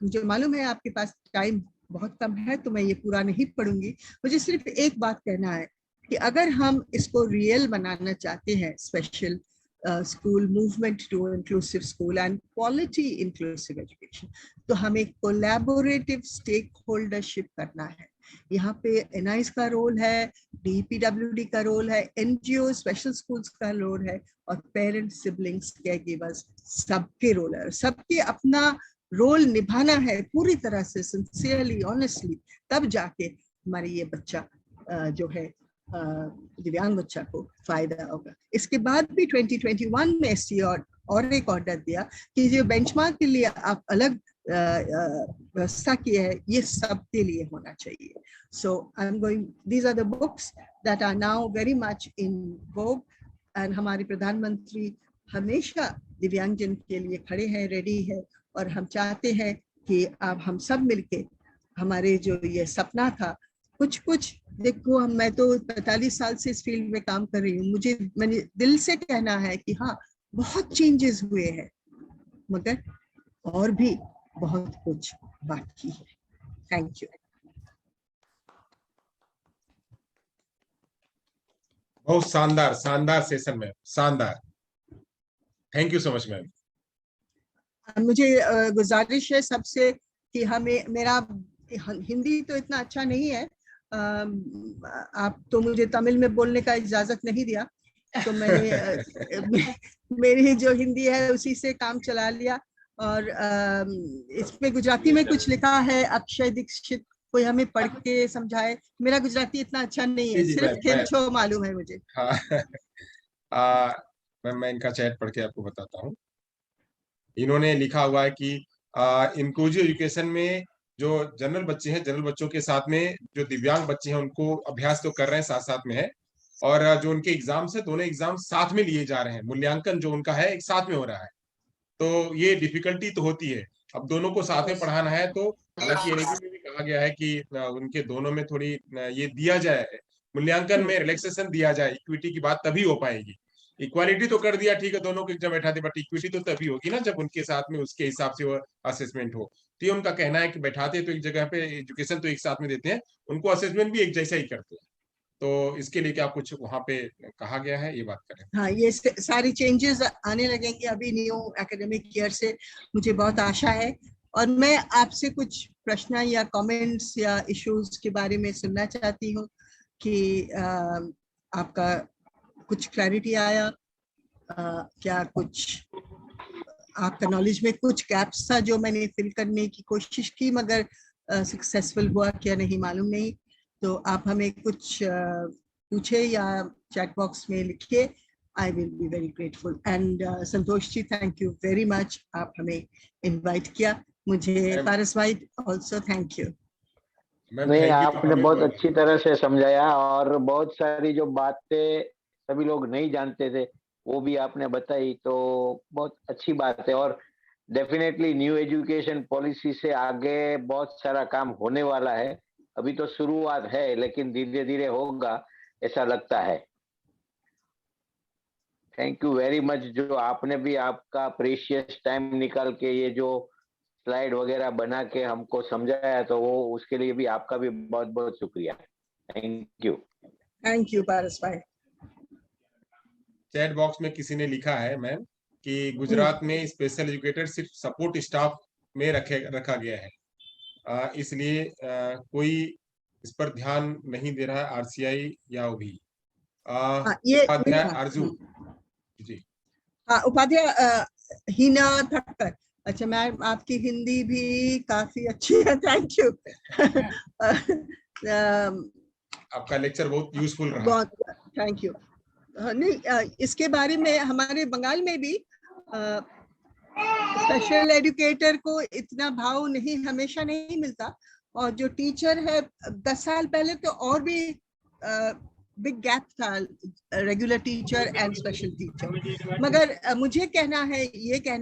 मुझे मालूम है आपके पास टाइम बहुत कम है, तो मैं ये पूरा नहीं पढ़ूंगी। मुझे सिर्फ एक बात कहना है कि अगर हम इसको रियल बनाना चाहते हैं, special school movement to inclusive school and quality inclusive education, तो हमें कोलैबोरेटिव स्टेक होल्डरशिप करना है। यहाँ पे एनआईएस का रोल है, डीपीडब्ल्यूडी का रोल है, एनजीओ स्पेशल स्कूल्स का रोल है, और पेरेंट्स, सिबलिंग्स, केयरगिवर्स, सबके रोल है। सबके अपना रोल निभाना है पूरी तरह से, सिंसियरली, ऑनेस्टली, तब जाके हमारे ये बच्चा जो है दिव्यांग बच्चा को फायदा होगा। इसके बाद भी 2021 में एससी और एक ऑर्डर दिया कि जो बेंचमार्क के लिए आप अलग व्यवस्था की है, ये सबके लिए होना चाहिए। So I am going, these are the books that are now very much in vogue, and हमारे प्रधानमंत्री हमेशा दिव्यांगजन के लिए खड़े हैं, रेडी है, और हम चाहते हैं कि अब हम सब मिलके हमारे जो ये सपना था, कुछ देखो, मैं तो 45 साल से इस फील्ड में काम कर रही हूँ, मैंने दिल से कहना है कि हाँ, बहुत चेंजेस हुए हैं, मगर और भी बहुत कुछ बाकी है। Thank you. बहुत शानदार सेशन में, शानदार। Thank you so much ma'am. मुझे गुजारिश है सबसे कि हमें, मेरा हिंदी तो इतना अच्छा नहीं है, आप तो मुझे तमिल में बोलने का इजाजत नहीं दिया, तो मैंने मेरी जो हिंदी है उसी से काम चला लिया। और इसमें गुजराती में कुछ लिखा है, अक्षय दीक्षित कोई हमें पढ़ के समझाए। मेरा गुजराती इतना अच्छा नहीं है, जी, सिर्फ मैं खेलछो मालूम है मुझे। हाँ मैं इनका चैट पढ़ के आपको बताता हूँ। इन्होंने लिखा हुआ है कि इंक्लूसिव एजुकेशन में जो जनरल बच्चे हैं, जनरल बच्चों के साथ में जो दिव्यांग बच्चे हैं उनको अभ्यास तो कर रहे हैं, साथ साथ में है। और जो उनके एग्जाम्स है, दोनों एग्जाम साथ में लिए जा रहे हैं, मूल्यांकन जो उनका है एक साथ में हो रहा है। तो ये डिफिकल्टी तो होती है, अब दोनों को साथ में पढ़ाना है। तो हालांकि एनईपी में भी कहा गया है कि उनके दोनों में थोड़ी ये दिया जाए, मूल्यांकन में रिलैक्सेशन दिया जाए, इक्विटी की बात तभी हो पाएगी। इक्वालिटी तो कर दिया, ठीक है, दोनों को एग्जाम बैठा दे, बट इक्विटी तो तभी होगी ना जब उनके साथ में उसके हिसाब से वो असेसमेंट हो। तो ये उनका कहना है कि बैठाते तो एक जगह पे एजुकेशन तो एक साथ में देते हैं, उनको असेसमेंट भी एक जैसा ही करते हैं। तो इसके लिए क्या कुछ वहां पे कहा गया है, ये बात करें। हाँ, ये सारी चेंजेस आने लगेंगे अभी न्यू एकेडमिक ईयर से, मुझे बहुत आशा है। और मैं आपसे कुछ प्रश्न या कमेंट्स या इश्यूज के बारे में सुनना चाहती हूँ कि आपका कुछ क्लैरिटी आया, क्या कुछ आपका नॉलेज में कुछ गैप्स था जो मैंने फिल करने की कोशिश की मगर सक्सेसफुल हुआ क्या नहीं मालूम नहीं। तो आप हमें कुछ पूछे या चैट बॉक्स में लिखिए, I will be very grateful. And Santosh ji, thank you very much, आप हमें इनवाइट किया। मुझे पारस भाई ऑल्सो थैंक यू। नहीं, आपने बहुत अच्छी तरह से समझाया और बहुत सारी जो बातें सभी लोग नहीं जानते थे वो भी आपने बताई, तो बहुत अच्छी बात है। और डेफिनेटली न्यू एजुकेशन पॉलिसी से आगे बहुत सारा काम होने वाला है। अभी तो शुरुआत है लेकिन धीरे धीरे होगा ऐसा लगता है। थैंक यू वेरी मच, जो आपने भी आपका प्रेशियस टाइम निकाल के ये जो स्लाइड वगैरह बना के हमको समझाया, तो वो उसके लिए भी आपका भी बहुत बहुत शुक्रिया। थैंक यू पारस भाई। चैट बॉक्स में किसी ने लिखा है मैम कि गुजरात में स्पेशल एजुकेटर सिर्फ सपोर्ट स्टाफ में रखा गया है, इसलिए कोई इस पर ध्यान नहीं दे रहा है, आरसीआई या वो भी उपाध्याय अर्जुन जी। हाँ, उपाध्याय हिना ठक्कर। अच्छा मैम, आपकी हिंदी भी काफी अच्छी है, थैंक यू। आपका लेक्चर बहुत यूजफुल रहा। बहुत थैंक यू। नहीं, इसके बारे में हमारे बंगाल में भी स्पेशल एजुकेटर को इतना भाव नहीं हमेशा नहीं मिलता। और जो टीचर है 10 साल पहले तो और भी बिग गैप था, regular teacher and special teacher. मगर मुझे ये कहना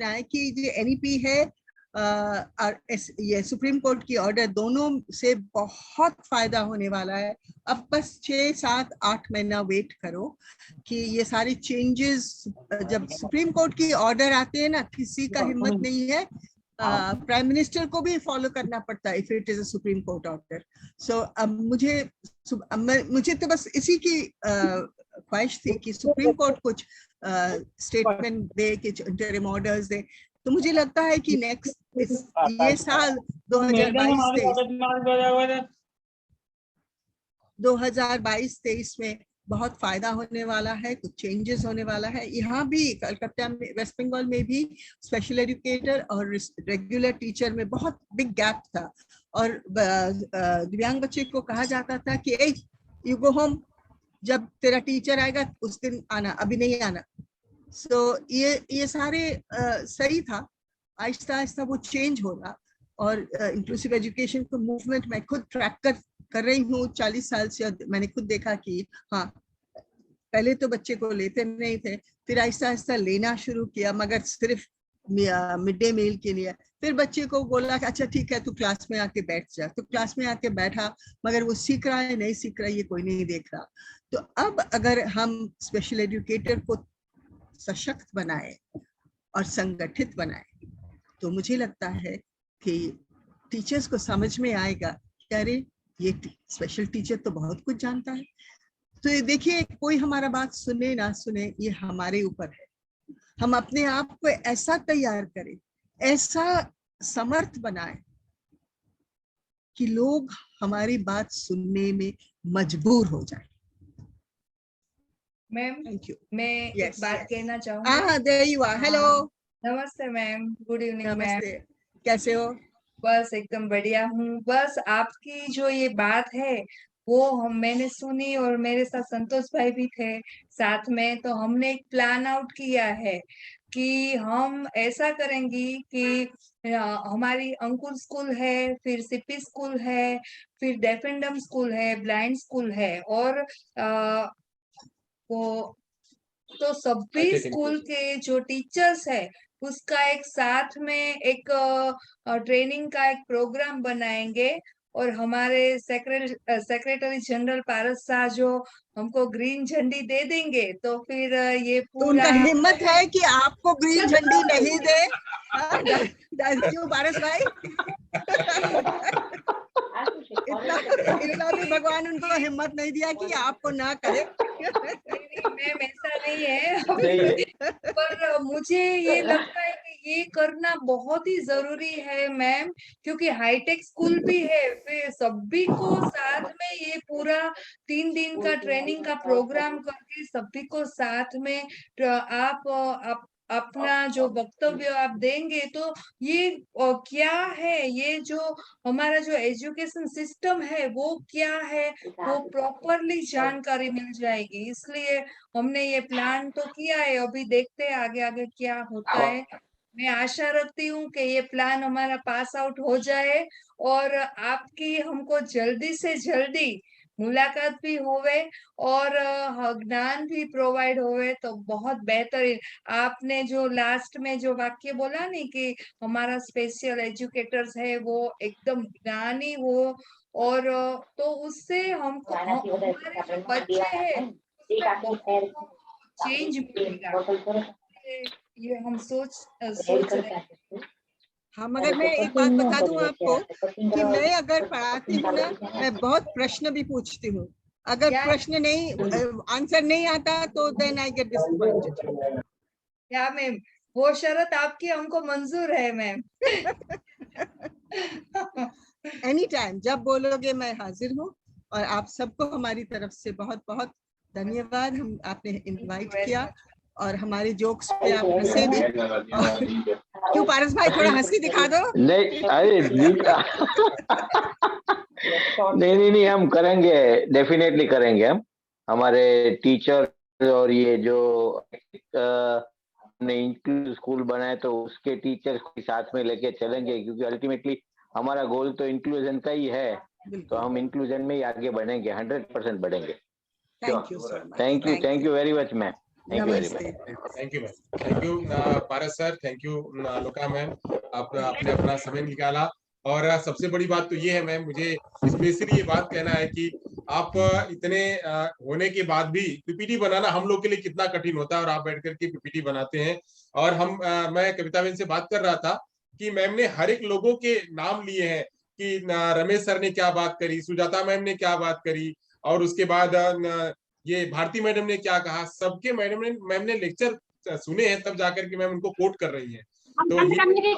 है कि जो एनईपी है और ये सुप्रीम कोर्ट की ऑर्डर, दोनों से बहुत फायदा होने वाला है। अब बस 6, 7, 8 महीना वेट करो कि ये सारी चेंजेस, जब सुप्रीम कोर्ट की ऑर्डर आते हैं ना, किसी का हिम्मत नहीं है, प्राइम मिनिस्टर को भी फॉलो करना पड़ता है if it is a supreme court order. So अब मुझे तो बस इसी की ख्वाहिश थी कि सुप्रीम कोर्ट कुछ स्टेटमेंट दे, कुछ इंटरिम ऑर्डर्स दे। तो मुझे लगता है कि नेक्स्ट ये साल 2022-23 में बहुत फायदा होने वाला है, कुछ चेंजेस होने वाला है। यहाँ भी कलकत्ता में, वेस्ट बंगाल में भी स्पेशल एजुकेटर और रेगुलर टीचर में बहुत बिग गैप था। और दिव्यांग बच्चे को कहा जाता था कि ए यू गो होम, जब तेरा टीचर आएगा उस दिन आना, अभी नहीं आना। सो ये सारे सही था। आहिस्ता आहिस्ता वो चेंज होगा। और इंक्लूसिव एजुकेशन को मूवमेंट मैं खुद ट्रैक कर रही हूँ 40 साल से। मैंने खुद देखा कि हाँ, पहले तो बच्चे को लेते नहीं थे, फिर आहिस्ता आहिस्ता लेना शुरू किया, मगर सिर्फ मिड डे मील के लिए। फिर बच्चे को बोला कि अच्छा ठीक है, तू क्लास में आके बैठ जा। तो क्लास में आके बैठा, मगर वो सीख रहा है नहीं सीख रहा है ये कोई नहीं देख रहा। तो अब अगर हम स्पेशल एजुकेटर को सशक्त बनाए और संगठित बनाए, तो मुझे लगता है कि टीचर्स को समझ में आएगा कि अरे ये स्पेशल टीचर तो बहुत कुछ जानता है। तो ये देखिए, कोई हमारा बात सुने ना सुने, ये हमारे ऊपर है। हम अपने आप को ऐसा तैयार करें, ऐसा समर्थ बनाए कि लोग हमारी बात सुनने में मजबूर हो जाए। Ma'am, thank you. मैं एक बात कहना चाहूंगी। हाँ, देयर यू आर। हेलो, नमस्ते मैम, गुड इवनिंग मैम। नमस्ते, कैसे हो? बस एकदम बढ़िया हूँ। बस आपकी जो ये बात है वो मैंने सुनी और मेरे साथ संतोष भाई भी थे साथ में, तो हमने एक प्लान आउट किया है कि हम ऐसा करेंगे कि हमारी अंकुर स्कूल है, फिर सीपी स्कूल है, फिर डेफ एंड डम स्कूल है, ब्लाइंड स्कूल है, और वो तो सभी स्कूल के जो टीचर्स है उसका एक साथ में एक ट्रेनिंग का एक प्रोग्राम बनाएंगे, और हमारे सेक्रेटरी जनरल पारस शाह जो हमको ग्रीन झंडी दे देंगे, तो फिर ये तो उनका पूरा हिम्मत है कि आपको ग्रीन झंडी नहीं दे। क्यों पारस भाई? इतना भी भगवान उनको हिम्मत नहीं दिया कि आपको ना करे। मैम ऐसा नहीं है, पर मुझे ये लगता है कि ये करना बहुत ही जरूरी है मैम, क्योंकि हाईटेक स्कूल भी है, फिर सभी को साथ में ये पूरा 3 दिन का ट्रेनिंग का प्रोग्राम करके सभी को साथ में आप अपना जो वक्तव्य आप देंगे, तो ये क्या है, ये जो हमारा जो एजुकेशन सिस्टम है वो क्या है, वो प्रॉपरली जानकारी मिल जाएगी। इसलिए हमने ये प्लान तो किया है, अभी देखते हैं आगे आगे क्या होता है। मैं आशा रखती हूँ कि ये प्लान हमारा पास आउट हो जाए और आपकी हमको जल्दी से जल्दी मुलाकात भी होवे और ज्ञान भी प्रोवाइड होवे तो बहुत बेहतरीन। आपने जो लास्ट में जो वाक्य बोला नहीं कि हमारा स्पेशल एजुकेटर्स है वो एकदम ज्ञानी हो, और तो उससे हमको हमारे जो बच्चे हैं चेंज मिलेगा, ये हम सोच रहे हैं। हाँ, मगर मैं एक बात बता दूं आपको कि मैं अगर पढ़ाती हूँ ना, मैं बहुत प्रश्न भी पूछती हूँ। अगर प्रश्न नहीं आंसर नहीं आता तो देन आई गेट डिसअपॉइंटेड। क्या मैम, वो शर्त आपकी हमको मंजूर है मैम। एनी टाइम जब बोलोगे मैं हाजिर हूँ। और आप सबको हमारी तरफ से बहुत बहुत धन्यवाद। हम आपने इनवाइट किया और हमारे जोक्स पे आप हंसे भी। क्यों पारस भाई, थोड़ा हंसी दिखा दो। नहीं, अरे नहीं, हम करेंगे, डेफिनेटली करेंगे। हम हमारे टीचर और ये जो हमने इंक्लूसिव स्कूल बनाए तो उसके टीचर्स को साथ में लेके चलेंगे, क्योंकि अल्टीमेटली हमारा गोल तो इंक्लूजन का ही है। तो हम इंक्लूजन में ही आगे बढ़ेंगे, 100% बढ़ेंगे। Thank you so much. Thank you very much ma'am. Thank you very much. Thank you ma'am, thank you Paras sir, thank you लोका मैम, आपने अपना समय निकाला। और सबसे बड़ी बात तो ये है मैम, मुझे स्पेशली ये बात कहना है कि आप इतने होने के बाद भी पीपीटी बनाना हम लोग के लिए कितना कठिन होता है, और आप बैठ करके पीपीटी बनाते हैं। और मैं कविता बहन से बात कर रहा था कि मैम ने हर एक लोगों के नाम लिए हैं कि रमेश सर ने क्या बात करी, सुजाता मैम ने क्या बात करी, और उसके बाद ये भारती मैडम ने क्या कहा, सबके मैम ने लेक्चर सुने हैं, तब जाकर के मैम उनको कोट कर रही हैं। तो ये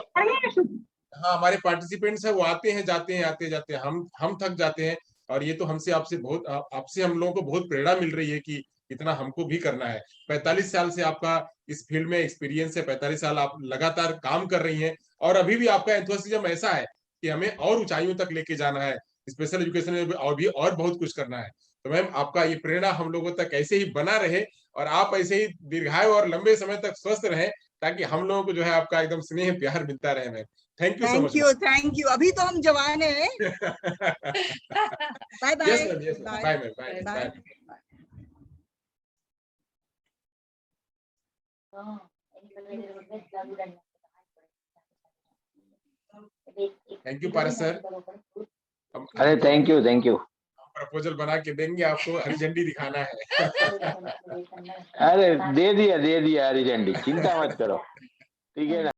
हाँ, हमारे पार्टिसिपेंट्स है वो आते हैं जाते हैं आते जाते हैं, हम थक जाते हैं। और ये तो हमसे आपसे हम लोगों को बहुत प्रेरणा मिल रही है कि इतना हमको भी करना है। 45 साल से आपका इस फील्ड में एक्सपीरियंस है, 45 साल आप लगातार काम कर रही हैं, और अभी भी आपका एंथुसियाज्म ऐसा है कि हमें और ऊंचाइयों तक लेके जाना है, स्पेशल एजुकेशन में भी और बहुत कुछ करना है। तो मैम आपका ये प्रेरणा हम लोगों तक ऐसे ही बना रहे, और आप ऐसे ही दीर्घायु और लंबे समय तक स्वस्थ रहें, ताकि हम लोगों को जो है आपका एकदम स्नेह प्यार मिलता रहे ma'am. Thank you so much. Thank you. अभी तो हम जवान हैं। Bye bye. Yes ma'am, yes ma'am, bye ma'am, bye bye. Thank you Paras sir. अरे थैंक यू। प्रपोजल बना के देंगे आपको, हरी झंडी दिखाना है। अरे दे दिया हरी झंडी, चिंता मत करो, ठीक है ना।